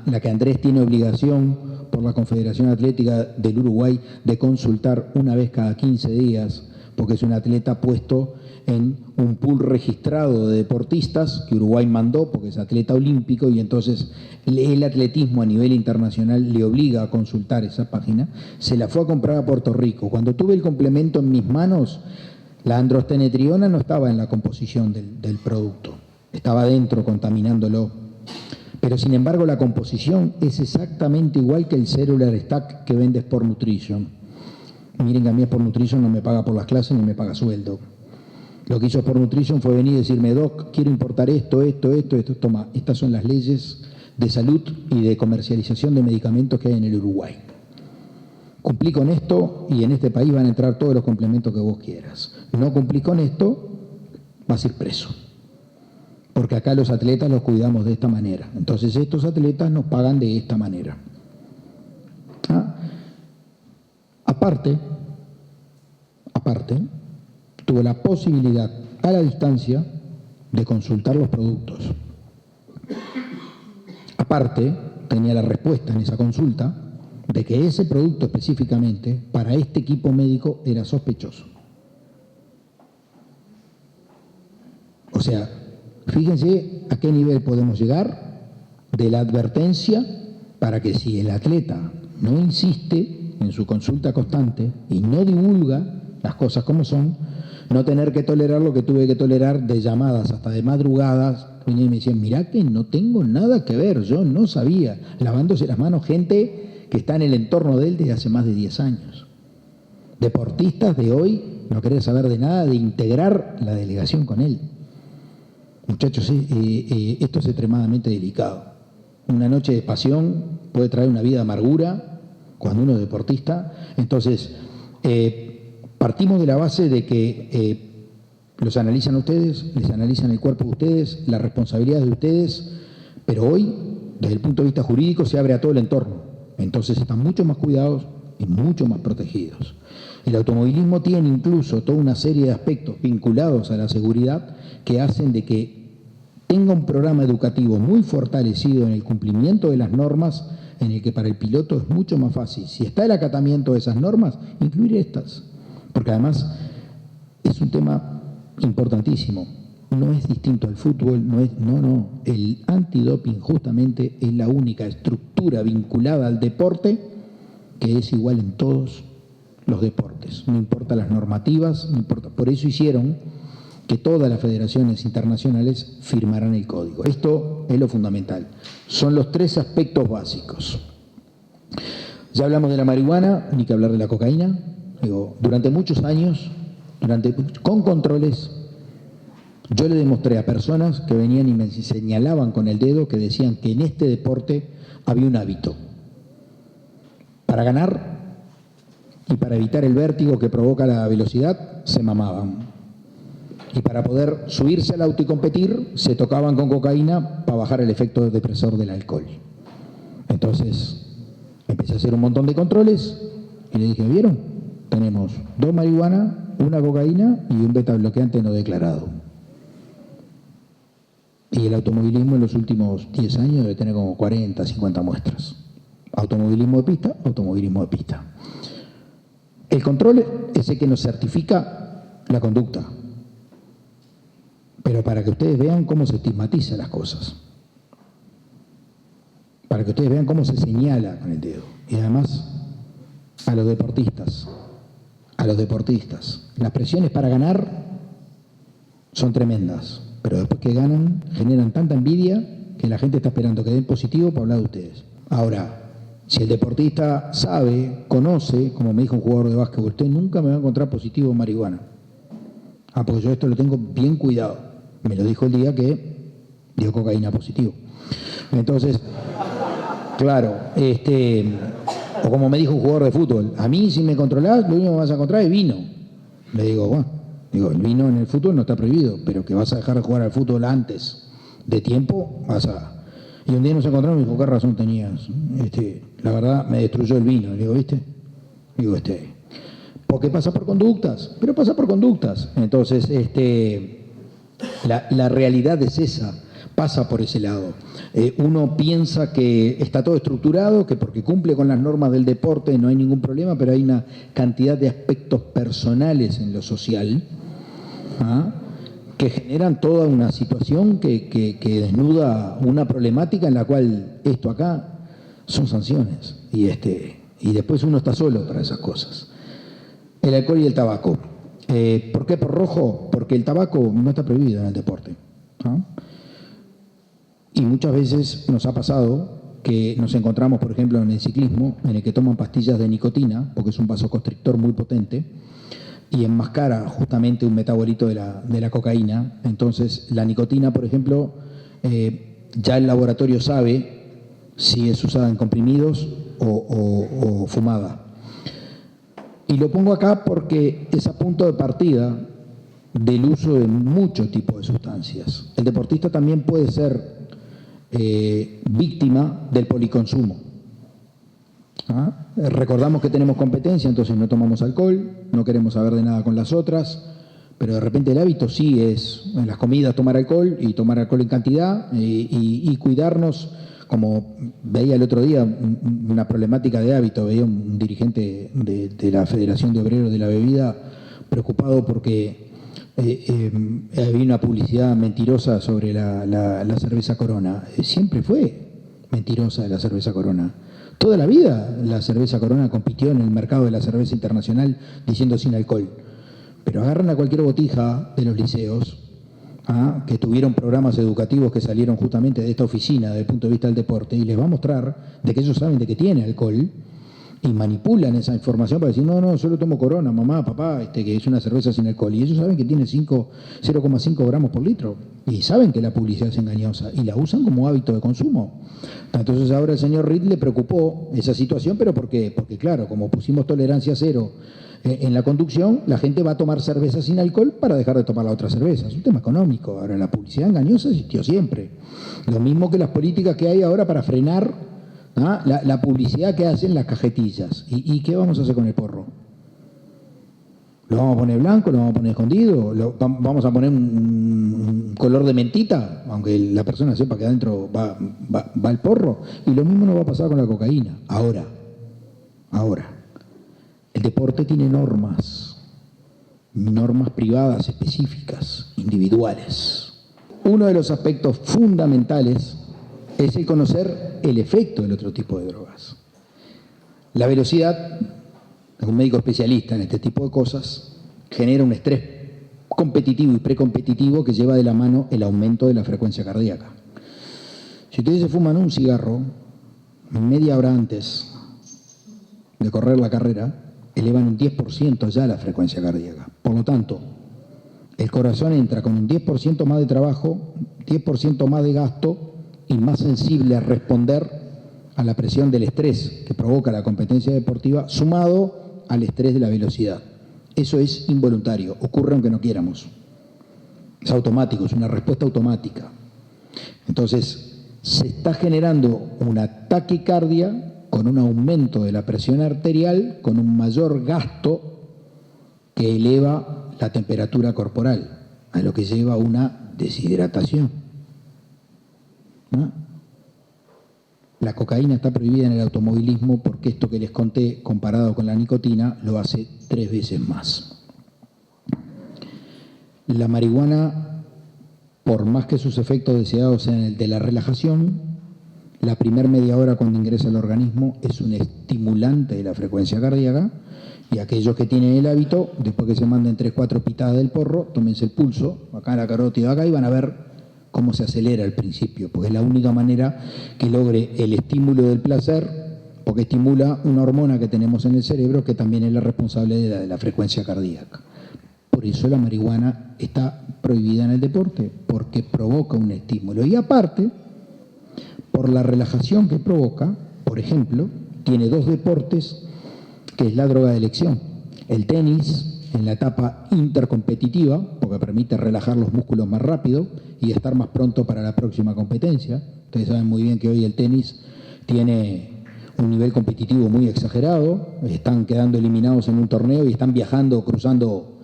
S2: la que Andrés tiene obligación por la Confederación Atlética del Uruguay de consultar una vez cada 15 días, porque es un atleta puesto en un pool registrado de deportistas que Uruguay mandó, porque es atleta olímpico, y entonces el atletismo a nivel internacional le obliga a consultar esa página. Se la fue a comprar a Puerto Rico. Cuando tuve el complemento en mis manos, la androstenetriona no estaba en la composición del producto, estaba dentro contaminándolo. Pero sin embargo la composición es exactamente igual que el Cellular Stack que vende Sport Nutrition. Miren que a mí Sport Nutrition no me paga por las clases ni me paga sueldo. Lo que hizo Sport Nutrition fue venir y decirme: Doc, quiero importar esto, toma, estas son las leyes de salud y de comercialización de medicamentos que hay en el Uruguay. Cumplí con esto y en este país van a entrar todos los complementos que vos quieras. No cumplí con esto, vas a ir preso. Porque acá los atletas los cuidamos de esta manera. Entonces estos atletas nos pagan de esta manera. Aparte, tuvo la posibilidad a la distancia de consultar los productos. Aparte, tenía la respuesta en esa consulta de que ese producto específicamente para este equipo médico era sospechoso. O sea, fíjense a qué nivel podemos llegar de la advertencia para que si el atleta no insiste en su consulta constante y no divulga las cosas como son, no tener que tolerar lo que tuve que tolerar de llamadas hasta de madrugadas. Y me decían: mirá que no tengo nada que ver, yo no sabía, lavándose las manos gente que está en el entorno de él desde hace más de 10 años. Deportistas de hoy no querer saber de nada, de integrar la delegación con él. Muchachos, esto es extremadamente delicado. Una noche de pasión puede traer una vida de amargura cuando uno es deportista. Entonces, partimos de la base de que los analizan a ustedes, les analizan el cuerpo de ustedes, las responsabilidades de ustedes, pero hoy, desde el punto de vista jurídico, se abre a todo el entorno. Entonces están mucho más cuidados y mucho más protegidos. El automovilismo tiene incluso toda una serie de aspectos vinculados a la seguridad que hacen de que tenga un programa educativo muy fortalecido en el cumplimiento de las normas, en el que para el piloto es mucho más fácil, si está el acatamiento de esas normas, incluir estas. Porque además es un tema importantísimo. No es distinto al fútbol, el antidoping justamente es la única estructura vinculada al deporte que es igual en todos los deportes. No importa las normativas, no importa. Por eso hicieron que todas las federaciones internacionales firmarán el código. Esto es lo fundamental. Son los 3 aspectos básicos. Ya hablamos de la marihuana, ni que hablar de la cocaína. Durante muchos años, con controles, yo le demostré a personas que venían y me señalaban con el dedo, que decían que en este deporte había un hábito. Para ganar y para evitar el vértigo que provoca la velocidad, se mamaban. Y para poder subirse al auto y competir, se tocaban con cocaína para bajar el efecto depresor del alcohol. Entonces, empecé a hacer un montón de controles y le dije, ¿vieron? Tenemos 2 marihuana, 1 cocaína y un beta bloqueante no declarado. Y el automovilismo en los últimos 10 años debe tener como 40, 50 muestras. Automovilismo de pista, automovilismo de pista. El control es el que nos certifica la conducta. Pero para que ustedes vean cómo se estigmatizan las cosas. Para que ustedes vean cómo se señala con el dedo. Y además, a los deportistas, las presiones para ganar son tremendas. Pero después que ganan, generan tanta envidia que la gente está esperando que den positivo para hablar de ustedes. Ahora, si el deportista sabe, conoce, como me dijo un jugador de básquet, usted nunca me va a encontrar positivo en marihuana. Porque yo esto lo tengo bien cuidado. Me lo dijo el día que dio cocaína positivo. Entonces, claro, o como me dijo un jugador de fútbol, a mí si me controlás, lo único que vas a encontrar es vino. Le digo, bueno, el vino en el fútbol no está prohibido, pero que vas a dejar de jugar al fútbol antes de tiempo, vas a... Y un día nos encontramos y me dijo, ¿qué razón tenías? La verdad, me destruyó el vino. Le digo, ¿viste? Digo, porque pasa por conductas, pero pasa por conductas. Entonces, la realidad es esa, pasa por ese lado. Uno piensa que está todo estructurado, que porque cumple con las normas del deporte no hay ningún problema, pero hay una cantidad de aspectos personales en lo social, que generan toda una situación que desnuda una problemática en la cual esto acá son sanciones. Y después uno está solo para esas cosas. El alcohol y el tabaco. ¿Por qué por rojo? Porque el tabaco no está prohibido en el deporte. Y muchas veces nos ha pasado que nos encontramos, por ejemplo, en el ciclismo, en el que toman pastillas de nicotina, porque es un vasoconstrictor muy potente, y enmascara justamente un metabolito de la cocaína. Entonces, la nicotina, por ejemplo, ya el laboratorio sabe si es usada en comprimidos o fumada. Y lo pongo acá porque es a punto de partida del uso de muchos tipos de sustancias. El deportista también puede ser víctima del policonsumo. Recordamos que tenemos competencia, entonces no tomamos alcohol, no queremos saber de nada con las otras, pero de repente el hábito sí es en las comidas tomar alcohol y tomar alcohol en cantidad y cuidarnos. Como veía el otro día una problemática de hábito, veía un dirigente de la Federación de Obreros de la Bebida preocupado porque había una publicidad mentirosa sobre la cerveza Corona. Siempre fue mentirosa la cerveza Corona. Toda la vida la cerveza Corona compitió en el mercado de la cerveza internacional diciendo sin alcohol. Pero agarran a cualquier botija de los liceos, que tuvieron programas educativos que salieron justamente de esta oficina desde el punto de vista del deporte, y les va a mostrar de que ellos saben de que tiene alcohol y manipulan esa información para decir, no, solo tomo Corona, mamá, papá, que es una cerveza sin alcohol. Y ellos saben que tiene 0,5 gramos por litro. Y saben que la publicidad es engañosa y la usan como hábito de consumo. Entonces ahora el señor Reed le preocupó esa situación, pero ¿por qué? Porque claro, como pusimos tolerancia cero en la conducción, la gente va a tomar cerveza sin alcohol para dejar de tomar la otra cerveza. Es un tema económico. Ahora, la publicidad engañosa existió siempre. Lo mismo que las políticas que hay ahora para frenar la publicidad que hacen las cajetillas. ¿Y qué vamos a hacer con el porro? ¿Lo vamos a poner blanco? ¿Lo vamos a poner escondido? ¿Vamos a poner un color de mentita? Aunque la persona sepa que adentro va el porro. Y lo mismo nos va a pasar con la cocaína. Ahora. El deporte tiene normas privadas específicas, individuales. Uno de los aspectos fundamentales es el conocer el efecto del otro tipo de drogas. La velocidad, un médico especialista en este tipo de cosas, genera un estrés postcompetitivo y precompetitivo que lleva de la mano el aumento de la frecuencia cardíaca. Si ustedes se fuman un cigarro, media hora antes de correr la carrera, elevan un 10% ya la frecuencia cardíaca. Por lo tanto, el corazón entra con un 10% más de trabajo, 10% más de gasto y más sensible a responder a la presión del estrés que provoca la competencia deportiva, sumado al estrés de la velocidad. Eso es involuntario, ocurre aunque no quieramos. Es automático, es una respuesta automática. Entonces, se está generando una taquicardia con un aumento de la presión arterial, con un mayor gasto que eleva la temperatura corporal, a lo que lleva a una deshidratación. ¿No? La cocaína está prohibida en el automovilismo porque esto que les conté, comparado con la nicotina, lo hace 3 veces más. La marihuana, por más que sus efectos deseados sean el de la relajación, la primera media hora cuando ingresa al organismo es un estimulante de la frecuencia cardíaca, y aquellos que tienen el hábito, después que se manden 3-4 pitadas del porro, tómense el pulso, acá en la carótida acá, y van a ver cómo se acelera al principio, porque es la única manera que logre el estímulo del placer, porque estimula una hormona que tenemos en el cerebro que también es la responsable de la frecuencia cardíaca. Por eso la marihuana está prohibida en el deporte, porque provoca un estímulo. Y aparte, por la relajación que provoca, por ejemplo, tiene 2 deportes que es la droga de elección. El tenis, en la etapa intercompetitiva, porque permite relajar los músculos más rápido y estar más pronto para la próxima competencia. Ustedes saben muy bien que hoy el tenis tiene un nivel competitivo muy exagerado, están quedando eliminados en un torneo y están viajando, cruzando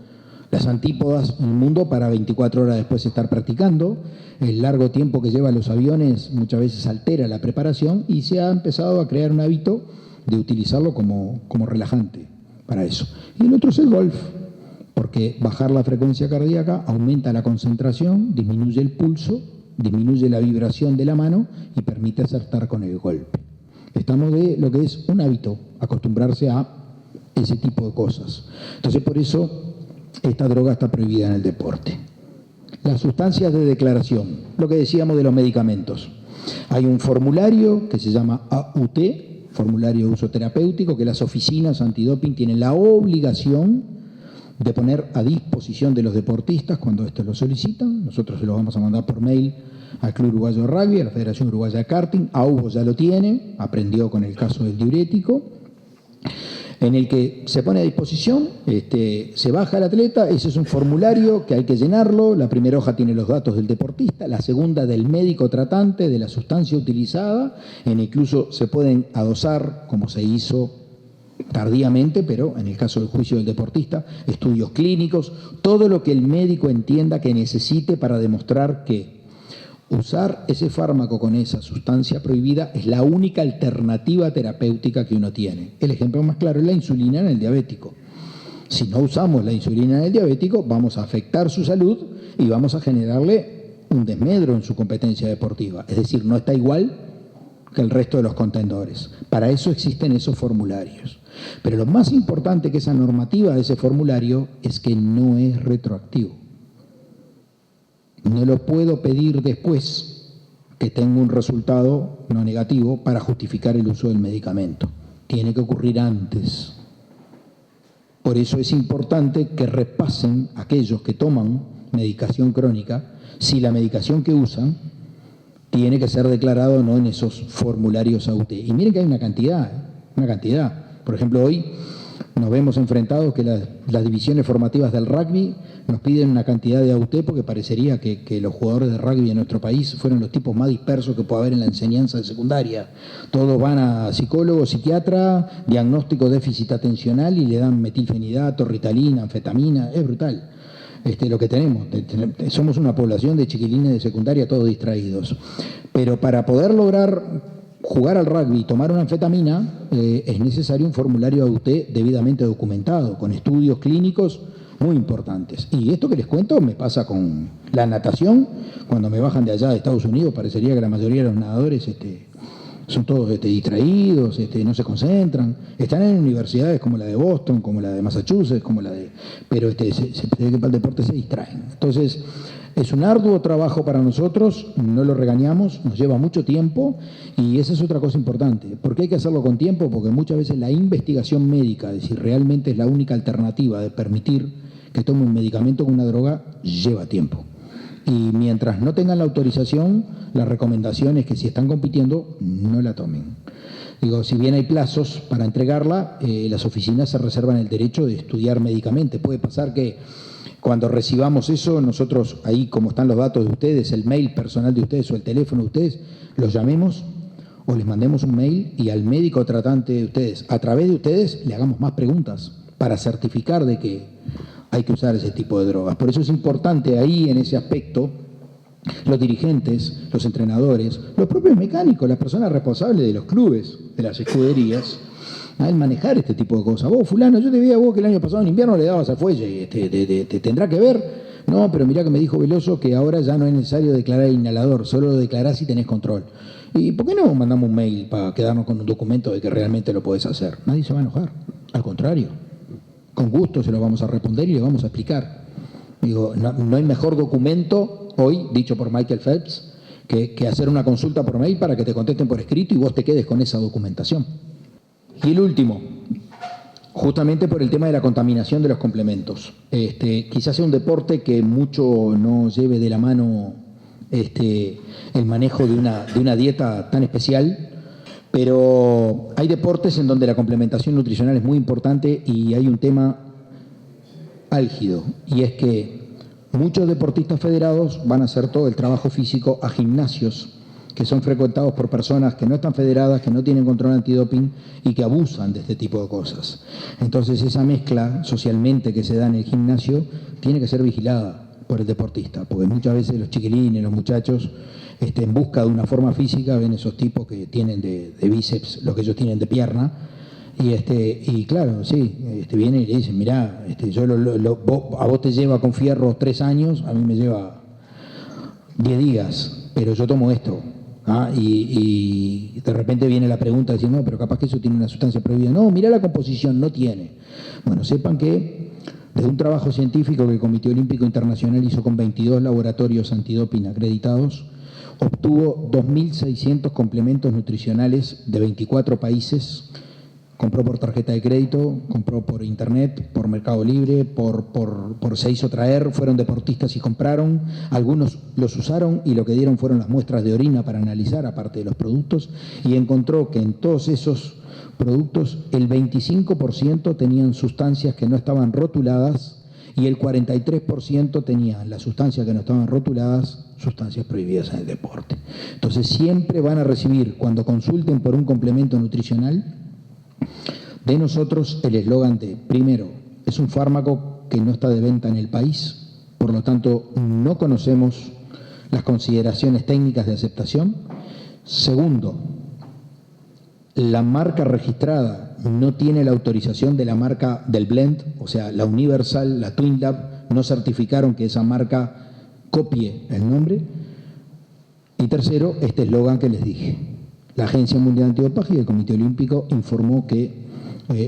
S2: las antípodas en el mundo para 24 horas después estar practicando. El largo tiempo que llevan los aviones muchas veces altera la preparación y se ha empezado a crear un hábito de utilizarlo como relajante para eso. Y el otro es el golf, porque bajar la frecuencia cardíaca aumenta la concentración, disminuye el pulso, disminuye la vibración de la mano y permite acertar con el golpe. Estamos de lo que es un hábito, acostumbrarse a ese tipo de cosas. Entonces, por eso esta droga está prohibida en el deporte. Las sustancias de declaración, lo que decíamos de los medicamentos. Hay un formulario que se llama AUT, formulario de uso terapéutico, que las oficinas antidoping tienen la obligación de poner a disposición de los deportistas cuando estos lo solicitan. Nosotros se lo vamos a mandar por mail al Club Uruguayo de Rugby, a la Federación Uruguaya de Karting. AUBO ya lo tiene, aprendió con el caso del diurético, en el que se pone a disposición, se baja el atleta, ese es un formulario que hay que llenarlo, la primera hoja tiene los datos del deportista, la segunda del médico tratante, de la sustancia utilizada, incluso se pueden adosar, como se hizo tardíamente, pero en el caso del juicio del deportista, estudios clínicos, todo lo que el médico entienda que necesite para demostrar que usar ese fármaco con esa sustancia prohibida es la única alternativa terapéutica que uno tiene. El ejemplo más claro es la insulina en el diabético. Si no usamos la insulina en el diabético, vamos a afectar su salud y vamos a generarle un desmedro en su competencia deportiva. Es decir, no está igual que el resto de los contendores. Para eso existen esos formularios. Pero lo más importante que esa normativa de ese formulario es que no es retroactivo. No lo puedo pedir después que tenga un resultado no negativo para justificar el uso del medicamento. Tiene que ocurrir antes. Por eso es importante que repasen aquellos que toman medicación crónica si la medicación que usan tiene que ser declarado o no en esos formularios AUT. Y miren que hay una cantidad. Por ejemplo, hoy nos vemos enfrentados que las divisiones formativas del rugby nos piden una cantidad de AUT porque parecería que los jugadores de rugby en nuestro país fueron los tipos más dispersos que puede haber en la enseñanza de secundaria. Todos van a psicólogo, psiquiatra, diagnóstico de déficit atencional y le dan metilfenidato, ritalina, anfetamina. Es brutal lo que tenemos. Somos una población de chiquilines de secundaria todos distraídos. Pero para poder lograr jugar al rugby y tomar una anfetamina, es necesario un formulario AUT debidamente documentado, con estudios clínicos muy importantes. Y esto que les cuento me pasa con la natación. Cuando me bajan de allá de Estados Unidos, parecería que la mayoría de los nadadores Son todos distraídos, no se concentran. Están en universidades como la de Boston, como la de Massachusetts, pero se ve que para el deporte se distraen. Entonces, es un arduo trabajo para nosotros, no lo regañamos, nos lleva mucho tiempo y esa es otra cosa importante. ¿Por qué hay que hacerlo con tiempo? Porque muchas veces la investigación médica de si realmente es la única alternativa de permitir que tome un medicamento con una droga, lleva tiempo. Y mientras no tengan la autorización, la recomendación es que si están compitiendo, no la tomen. Digo, si bien hay plazos para entregarla, las oficinas se reservan el derecho de estudiar médicamente. Puede pasar que cuando recibamos eso, nosotros ahí, como están los datos de ustedes, el mail personal de ustedes o el teléfono de ustedes, los llamemos o les mandemos un mail y al médico tratante de ustedes, a través de ustedes, le hagamos más preguntas para certificar de que hay que usar ese tipo de drogas. Por eso es importante ahí, en ese aspecto, los dirigentes, los entrenadores, los propios mecánicos, las personas responsables de los clubes, de las escuderías, el manejar este tipo de cosas. Vos, fulano, yo te vi a vos que el año pasado en invierno le dabas al fuelle, te tendrá que ver. No, pero mirá que me dijo Veloso que ahora ya no es necesario declarar el inhalador, solo lo declarás si tenés control. ¿Y por qué no mandamos un mail para quedarnos con un documento de que realmente lo podés hacer? Nadie se va a enojar, al contrario. Con gusto se lo vamos a responder y le vamos a explicar. Digo, no hay mejor documento hoy, dicho por Michael Phelps, que hacer una consulta por mail para que te contesten por escrito y vos te quedes con esa documentación. Y el último, justamente por el tema de la contaminación de los complementos. Quizás sea un deporte que mucho no lleve de la mano el manejo de una dieta tan especial, pero hay deportes en donde la complementación nutricional es muy importante y hay un tema álgido, y es que muchos deportistas federados van a hacer todo el trabajo físico a gimnasios que son frecuentados por personas que no están federadas, que no tienen control antidoping y que abusan de este tipo de cosas. Entonces esa mezcla socialmente que se da en el gimnasio tiene que ser vigilada por el deportista, porque muchas veces los chiquilines, los muchachos, en busca de una forma física, ven esos tipos que tienen de bíceps lo que ellos tienen de pierna, y claro, sí, vienen y le dicen, mirá, a vos te lleva con fierro 3 años, a mí me lleva 10 días, pero yo tomo esto. Y de repente viene la pregunta de decir, no, pero capaz que eso tiene una sustancia prohibida. No, mirá la composición, no tiene. Bueno, sepan que de un trabajo científico que el Comité Olímpico Internacional hizo con 22 laboratorios antidoping acreditados, obtuvo 2.600 complementos nutricionales de 24 países. Compró por tarjeta de crédito, compró por internet, por Mercado Libre, se hizo traer, fueron deportistas y compraron, algunos los usaron y lo que dieron fueron las muestras de orina para analizar, aparte de los productos, y encontró que en todos esos productos el 25% tenían sustancias que no estaban rotuladas y el 43% tenían las sustancias que no estaban rotuladas, sustancias prohibidas en el deporte. Entonces siempre van a recibir, cuando consulten por un complemento nutricional, de nosotros el eslogan de, primero, es un fármaco que no está de venta en el país, por lo tanto no conocemos las consideraciones técnicas de aceptación. Segundo, la marca registrada no tiene la autorización de la marca del blend, o sea, la Universal, la Twin Lab, no certificaron que esa marca copie el nombre. Y tercero, este eslogan que les dije. La Agencia Mundial Antidopaje y el Comité Olímpico informó que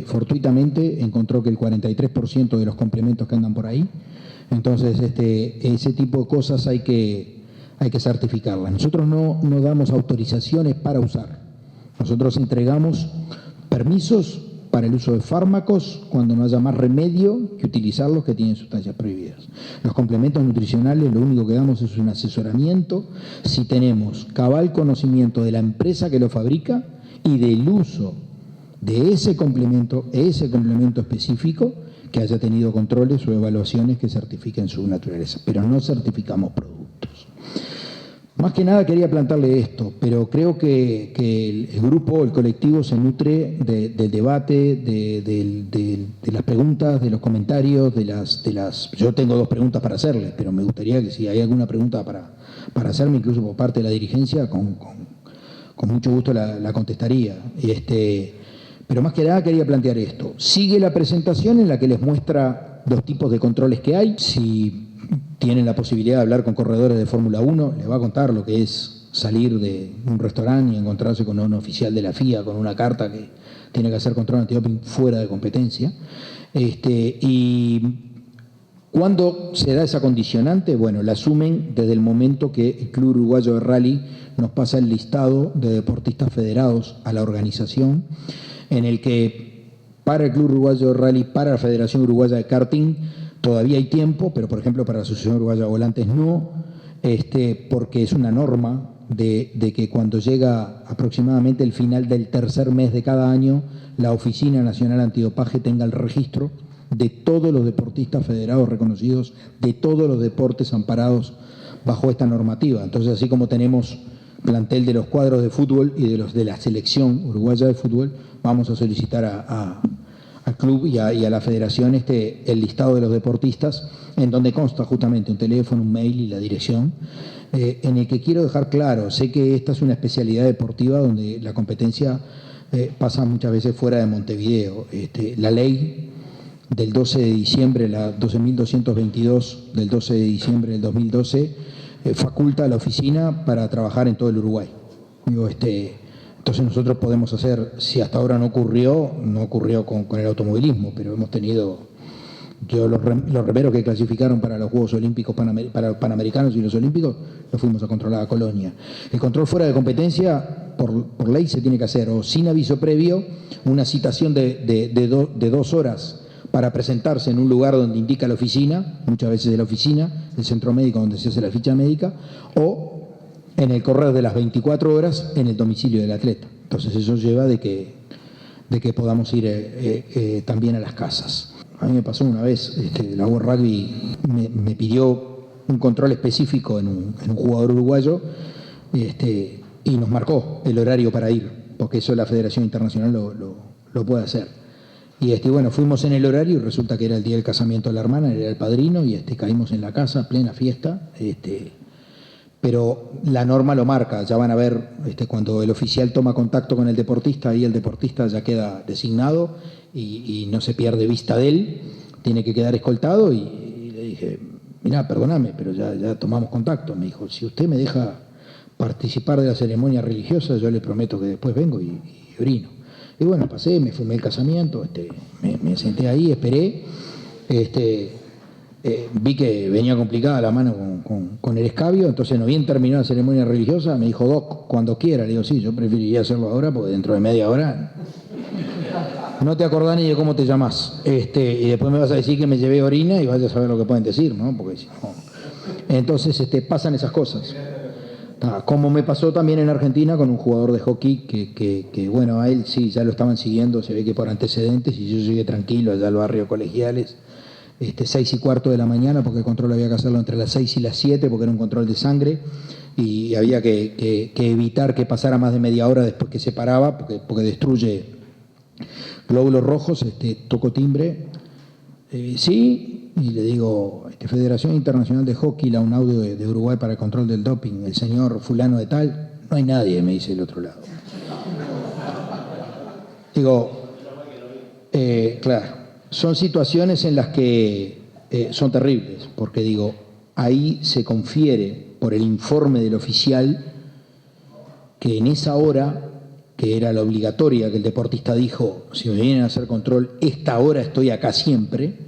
S2: fortuitamente encontró que el 43% de los complementos que andan por ahí, entonces ese tipo de cosas hay que certificarlas. Nosotros no damos autorizaciones para usar, nosotros entregamos permisos para el uso de fármacos cuando no haya más remedio que utilizarlos que tienen sustancias prohibidas. Los complementos nutricionales lo único que damos es un asesoramiento si tenemos cabal conocimiento de la empresa que lo fabrica y del uso de ese complemento específico que haya tenido controles o evaluaciones que certifiquen su naturaleza, pero no certificamos productos. Más que nada quería plantearle esto, pero creo que el grupo, el colectivo se nutre del debate, de las preguntas, de los comentarios, de las. Yo tengo 2 preguntas para hacerles, pero me gustaría que si hay alguna pregunta para hacerme, incluso por parte de la dirigencia, con mucho gusto la contestaría. Pero más que nada quería plantear esto. Sigue la presentación en la que les muestra 2 tipos de controles que hay. Si tienen la posibilidad de hablar con corredores de Fórmula 1, les va a contar lo que es salir de un restaurante y encontrarse con un oficial de la FIA con una carta que tiene que hacer control antidoping fuera de competencia. Y ¿cuándo se da esa condicionante? Bueno, la asumen desde el momento que el Club Uruguayo de Rally nos pasa el listado de deportistas federados a la organización, en el que para el Club Uruguayo de Rally, para la Federación Uruguaya de Karting, todavía hay tiempo, pero por ejemplo para la Asociación Uruguaya de Volantes no, porque es una norma de que cuando llega aproximadamente el final del tercer mes de cada año, la Oficina Nacional Antidopaje tenga el registro de todos los deportistas federados reconocidos, de todos los deportes amparados bajo esta normativa. Entonces, así como tenemos plantel de los cuadros de fútbol y de los de la selección uruguaya de fútbol, vamos a solicitar al club y a la federación el listado de los deportistas, en donde consta justamente un teléfono, un mail y la dirección, en el que quiero dejar claro, sé que esta es una especialidad deportiva donde la competencia pasa muchas veces fuera de Montevideo. La ley del 12 de diciembre, la 12.222 del 12 de diciembre del 2012, faculta a la oficina para trabajar en todo el Uruguay. Entonces nosotros podemos hacer, si hasta ahora no ocurrió con el automovilismo, pero hemos tenido, los remeros que clasificaron para los Juegos Olímpicos, para los Panamericanos y los Olímpicos, los fuimos a controlar a Colonia. El control fuera de competencia, por ley, se tiene que hacer, o sin aviso previo, una citación de 2 horas para presentarse en un lugar donde indica la oficina, muchas veces de la oficina, el centro médico donde se hace la ficha médica, o en el correr de las 24 horas en el domicilio del atleta. Entonces eso lleva de que podamos ir también a las casas. A mí me pasó una vez, la World Rugby me pidió un control específico en un jugador uruguayo y nos marcó el horario para ir, porque eso la Federación Internacional lo puede hacer. Y bueno, fuimos en el horario y resulta que era el día del casamiento de la hermana, era el padrino, y caímos en la casa, plena fiesta, pero la norma lo marca, ya van a ver, cuando el oficial toma contacto con el deportista, ahí el deportista ya queda designado y no se pierde vista de él, tiene que quedar escoltado, y le dije, mirá, perdóname, pero ya tomamos contacto. Me dijo, si usted me deja participar de la ceremonia religiosa, yo le prometo que después vengo y orino. Y bueno, pasé, me fumé el casamiento, me senté ahí, esperé, vi que venía complicada la mano con el escabio, entonces no bien terminó la ceremonia religiosa, me dijo, Doc, cuando quiera. Le digo, sí, yo preferiría hacerlo ahora porque dentro de media hora no te acordás ni de cómo te llamás. Y después me vas a decir que me llevé orina y vaya a saber lo que pueden decir, ¿no? Porque si no... Entonces pasan esas cosas. Como me pasó también en Argentina con un jugador de hockey que bueno, a él sí, ya lo estaban siguiendo, se ve que por antecedentes, y yo llegué tranquilo allá al barrio Colegiales, 6:15 de la mañana, porque el control había que hacerlo entre las 6 y las 7, porque era un control de sangre, y había que evitar que pasara más de media hora después que se paraba, porque destruye glóbulos rojos. Toco timbre, sí, y le digo, Federación Internacional de Hockey, un audio de Uruguay para el control del doping, el señor fulano de tal. No hay nadie, me dice el otro lado. Digo, claro, son situaciones en las que son terribles, porque digo, ahí se confiere por el informe del oficial que en esa hora, que era la obligatoria, que el deportista dijo, si me vienen a hacer control, esta hora estoy acá siempre,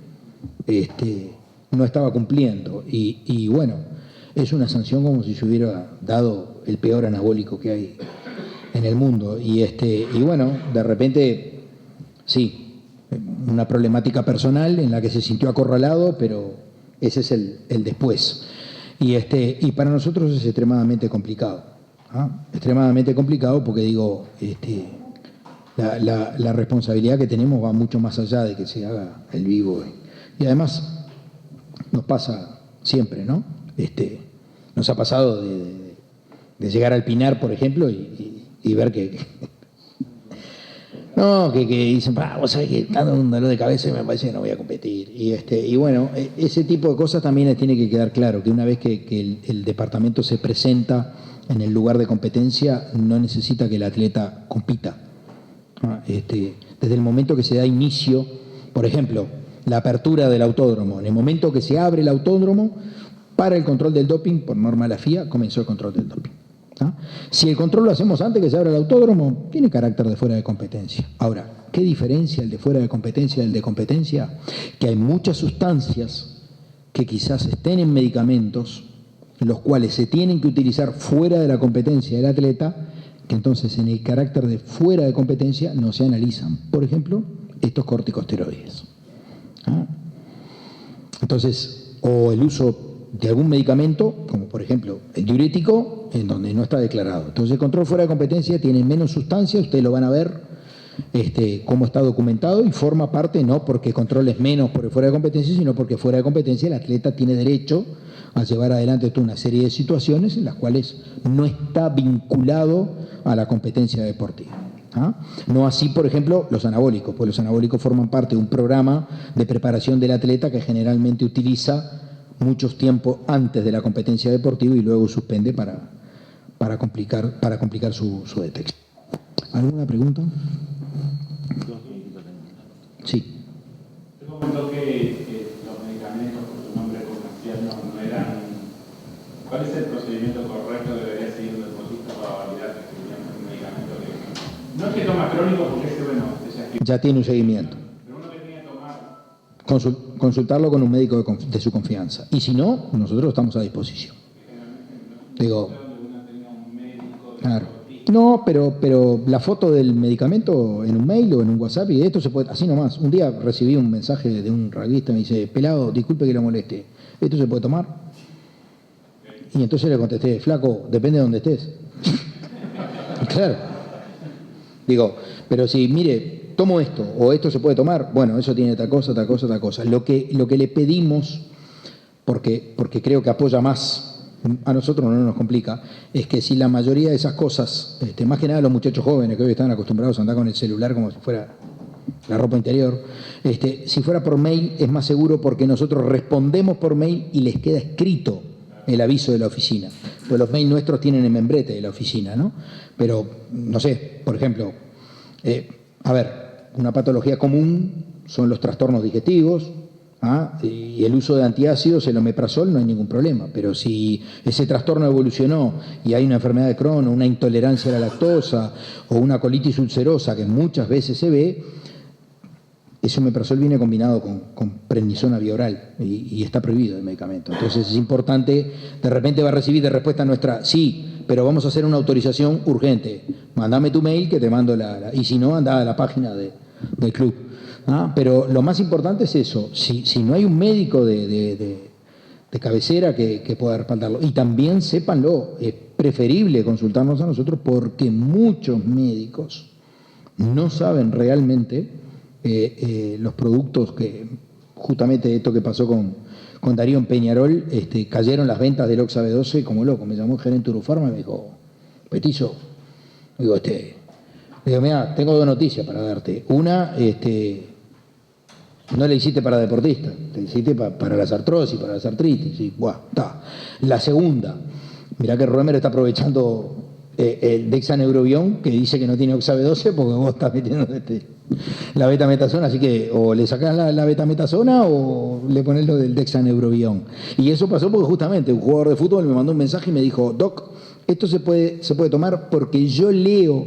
S2: no estaba cumpliendo. Y bueno, es una sanción como si se hubiera dado el peor anabólico que hay en el mundo. Y bueno, de repente, sí, una problemática personal en la que se sintió acorralado, pero ese es el después. Y para nosotros es extremadamente complicado. Extremadamente complicado porque digo, la responsabilidad que tenemos va mucho más allá de que se haga el vivo. Y además nos pasa siempre, ¿no? Nos ha pasado de llegar al Pinar, por ejemplo, y ver que dicen, vos sabés que está dando un dolor de cabeza y me parece que no voy a competir. Y bueno, ese tipo de cosas también les tiene que quedar claro, que una vez que el departamento se presenta en el lugar de competencia, no necesita que el atleta compita. Desde el momento que se da inicio, por ejemplo, la apertura del autódromo, en el momento que se abre el autódromo, para el control del doping, por norma de la FIA, comenzó el control del doping. ¿Ah? Si el control lo hacemos antes que se abra el autódromo, tiene carácter de fuera de competencia. Ahora, ¿qué diferencia el de fuera de competencia del de competencia? Que hay muchas sustancias que quizás estén en medicamentos, los cuales se tienen que utilizar fuera de la competencia del atleta, que entonces en el carácter de fuera de competencia no se analizan. Por ejemplo, estos corticosteroides. ¿Ah? Entonces, o el uso de algún medicamento, como por ejemplo el diurético, en donde no está declarado. Entonces el control fuera de competencia tiene menos sustancia, ustedes lo van a ver cómo está documentado y forma parte, no porque controles menos por el fuera de competencia, sino porque fuera de competencia el atleta tiene derecho a llevar adelante toda una serie de situaciones en las cuales no está vinculado a la competencia deportiva. ¿Ah? No así, por ejemplo, los anabólicos, pues los anabólicos forman parte de un programa de preparación del atleta que generalmente utiliza muchos tiempos antes de la competencia deportiva y luego suspende para complicar su detección. ¿Alguna pregunta? Sí.
S3: Usted comentó que los medicamentos por su nombre comercial no eran... ¿Cuál es el procedimiento correcto que debería seguir un deportista para validar que un medicamento que... No es que toma crónico porque ese, bueno,
S2: ya tiene un seguimiento.
S3: Pero uno que tiene que tomar...
S2: Consultarlo con un médico de su confianza. Y si no, nosotros estamos a disposición. Digo, claro. No, pero la foto del medicamento en un mail o en un WhatsApp, y esto se puede, así nomás. Un día recibí un mensaje de un revista, me dice, pelado, disculpe que lo moleste, ¿esto se puede tomar? Y entonces le contesté, flaco, depende de dónde estés. Claro. Digo, pero si, mire, tomo esto, o esto se puede tomar, bueno, eso tiene tal cosa, tal cosa, tal cosa. Lo que le pedimos, porque creo que apoya más, a nosotros no nos complica, es que si la mayoría de esas cosas, más que nada los muchachos jóvenes que hoy están acostumbrados a andar con el celular como si fuera la ropa interior, si fuera por mail es más seguro porque nosotros respondemos por mail y les queda escrito el aviso de la oficina. Pues los mails nuestros tienen el membrete de la oficina, ¿no? Pero, no sé, por ejemplo, a ver, una patología común son los trastornos digestivos, y el uso de antiácidos, el omeprazol, no hay ningún problema. Pero si ese trastorno evolucionó y hay una enfermedad de Crohn, una intolerancia a la lactosa o una colitis ulcerosa que muchas veces se ve, ese omeprazol viene combinado con prednisona bioral y está prohibido el medicamento. Entonces es importante, de repente va a recibir de respuesta nuestra, sí, pero vamos a hacer una autorización urgente. Mándame tu mail que te mando y si no, anda a la página del club. Pero lo más importante es eso, si no hay un médico de cabecera que pueda respaldarlo. Y también sépanlo, es preferible consultarnos a nosotros porque muchos médicos no saben realmente los productos que, justamente esto que pasó con Darío en Peñarol, cayeron las ventas del Oxa B12 como loco. Me llamó el gerente de Urufarma y me dijo, Petizo, digo, mira, tengo dos noticias para darte. Una, no la hiciste para deportistas, te hiciste para las artrosis, para las artritis. Y, buah, está. La segunda, mirá que Roemer está aprovechando el dexaneurobión, que dice que no tiene Oxa B12 porque vos estás metiendo la betametasona, así que o le sacás la betametasona o le pones lo del dexaneurobión. Y eso pasó porque justamente un jugador de fútbol me mandó un mensaje y me dijo, Doc, esto se puede tomar porque yo leo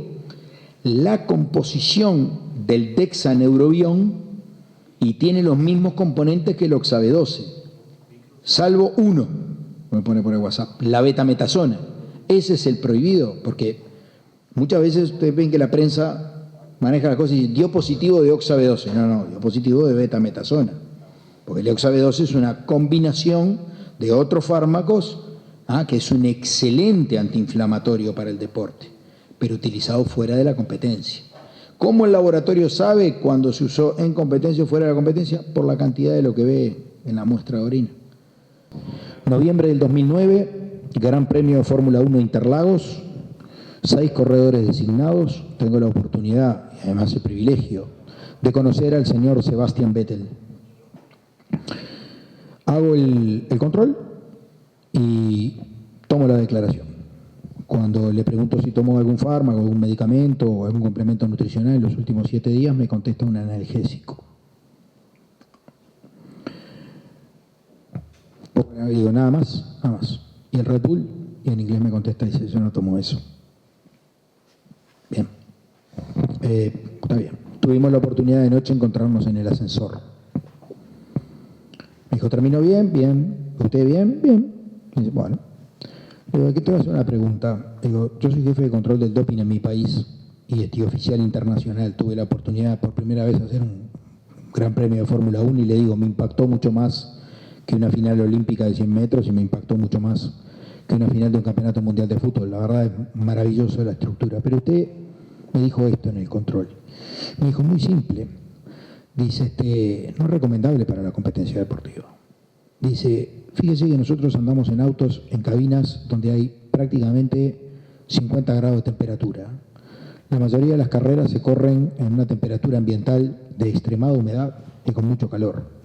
S2: la composición del dexaneurobión y tiene los mismos componentes que el Oxa B12, salvo uno, me pone por el WhatsApp, la betametasona. Ese es el prohibido, porque muchas veces ustedes ven que la prensa maneja las cosas y dice, dio positivo de Oxa B12. No, dio positivo de betametasona, porque el Oxa B12 es una combinación de otros fármacos, que es un excelente antiinflamatorio para el deporte, pero utilizado fuera de la competencia. ¿Cómo el laboratorio sabe cuando se usó en competencia o fuera de la competencia? Por la cantidad de lo que ve en la muestra de orina. Noviembre del 2009, Gran Premio de Fórmula 1 Interlagos, 6 corredores designados. Tengo la oportunidad, y además el privilegio, de conocer al señor Sebastian Vettel. Hago el control y tomo la declaración. Cuando le pregunto si tomó algún fármaco, algún medicamento o algún complemento nutricional en los últimos 7 días, me contesta un analgésico. Digo, nada más. ¿Y el Red Bull? y en inglés me contesta y dice, yo no tomo eso. Bien. Está bien. Tuvimos la oportunidad de noche encontrarnos en el ascensor. Me dijo, ¿terminó bien? Bien. ¿Usted bien? Bien. Y dice, bueno. Le digo, aquí te voy a hacer una pregunta. Digo, yo soy jefe de control del doping en mi país y estoy oficial internacional. Tuve la oportunidad por primera vez de hacer un gran premio de Fórmula 1 y le digo, me impactó mucho más que una final olímpica de 100 metros y me impactó mucho más que una final de un campeonato mundial de fútbol. La verdad es maravilloso la estructura. Pero usted me dijo esto en el control. Me dijo, muy simple. Dice, no es recomendable para la competencia deportiva. Dice, fíjese que nosotros andamos en autos, en cabinas donde hay prácticamente 50 grados de temperatura. La mayoría de las carreras se corren en una temperatura ambiental de extremada humedad y con mucho calor.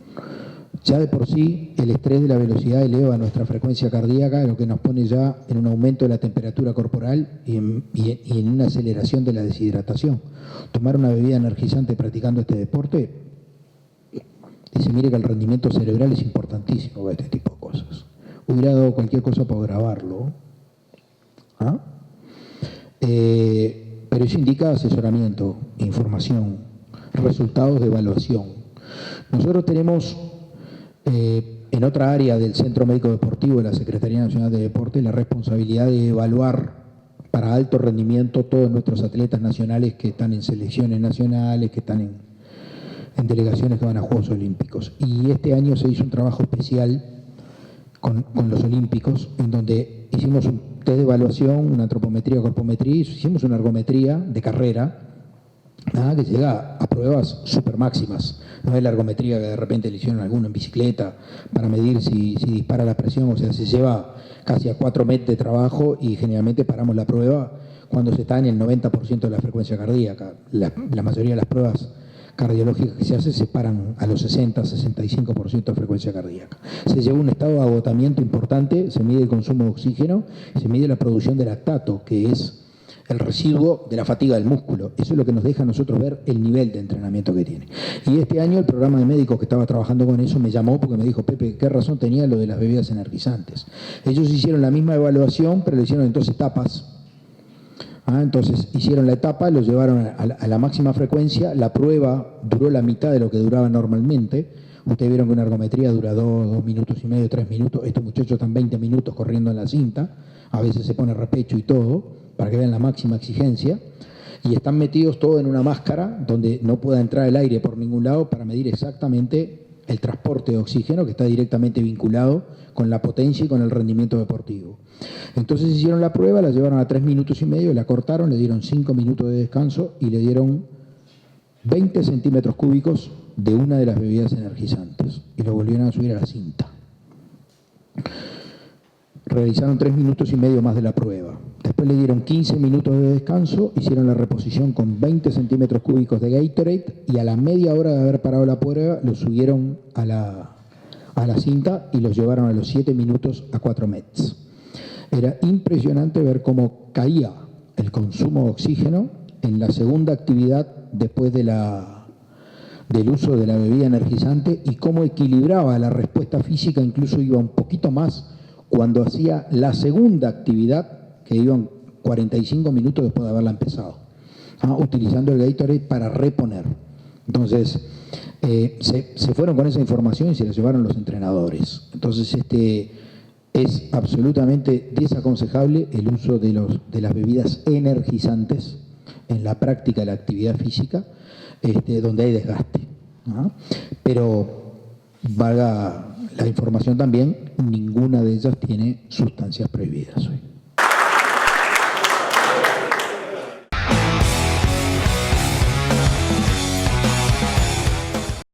S2: Ya de por sí, el estrés de la velocidad eleva nuestra frecuencia cardíaca, lo que nos pone ya en un aumento de la temperatura corporal y en una aceleración de la deshidratación. Tomar una bebida energizante practicando este deporte, dice, mire que el rendimiento cerebral es importantísimo para este tipo de cosas. Hubiera dado cualquier cosa para grabarlo. ¿Ah? Pero eso indica asesoramiento, información, resultados de evaluación. Nosotros tenemos en otra área del Centro Médico Deportivo de la Secretaría Nacional de Deporte la responsabilidad de evaluar para alto rendimiento todos nuestros atletas nacionales que están en selecciones nacionales, que están en delegaciones que van a Juegos Olímpicos. Y este año se hizo un trabajo especial con los Olímpicos, en donde hicimos un test de evaluación, una antropometría, corpometría, hicimos una ergometría de carrera, que llega a pruebas super máximas. No es la ergometría que de repente le hicieron a alguno en bicicleta para medir si dispara la presión, o sea, se lleva casi a 4 metros de trabajo y generalmente paramos la prueba cuando se está en el 90% de la frecuencia cardíaca. La mayoría de las pruebas cardiológicas que se hacen se paran a los 60-65% de frecuencia cardíaca. Se lleva un estado de agotamiento importante, se mide el consumo de oxígeno, se mide la producción de lactato, que es el residuo de la fatiga del músculo. Eso es lo que nos deja a nosotros ver el nivel de entrenamiento que tiene. Y este año el programa de médicos que estaba trabajando con eso me llamó porque me dijo, Pepe, ¿qué razón tenía lo de las bebidas energizantes? Ellos hicieron la misma evaluación, pero lo hicieron en 2 etapas. Entonces hicieron la etapa, lo llevaron a la máxima frecuencia, la prueba duró la mitad de lo que duraba normalmente. Ustedes vieron que una ergometría dura 2 minutos y medio, 3 minutos. Estos muchachos están 20 minutos corriendo en la cinta, a veces se pone repecho y todo, para que vean la máxima exigencia, y están metidos todos en una máscara donde no pueda entrar el aire por ningún lado para medir exactamente el transporte de oxígeno que está directamente vinculado con la potencia y con el rendimiento deportivo. Entonces hicieron la prueba, la llevaron a 3 minutos y medio, la cortaron, le dieron 5 minutos de descanso y le dieron 20 centímetros cúbicos de una de las bebidas energizantes y lo volvieron a subir a la cinta. Realizaron 3 minutos y medio más de la prueba. Después le dieron 15 minutos de descanso, hicieron la reposición con 20 centímetros cúbicos de Gatorade y a la media hora de haber parado la prueba lo subieron a la cinta y los llevaron a los 7 minutos a 4 METs. Era impresionante ver cómo caía el consumo de oxígeno en la segunda actividad después del uso de la bebida energizante y cómo equilibraba la respuesta física, incluso iba un poquito más cuando hacía la segunda actividad, que iban 45 minutos después de haberla empezado, utilizando el Gatorade para reponer. Entonces, se fueron con esa información y se la llevaron los entrenadores. Entonces, es absolutamente desaconsejable el uso de las bebidas energizantes en la práctica de la actividad física, donde hay desgaste. Pero, valga la información también, ninguna de ellas tiene sustancias prohibidas hoy.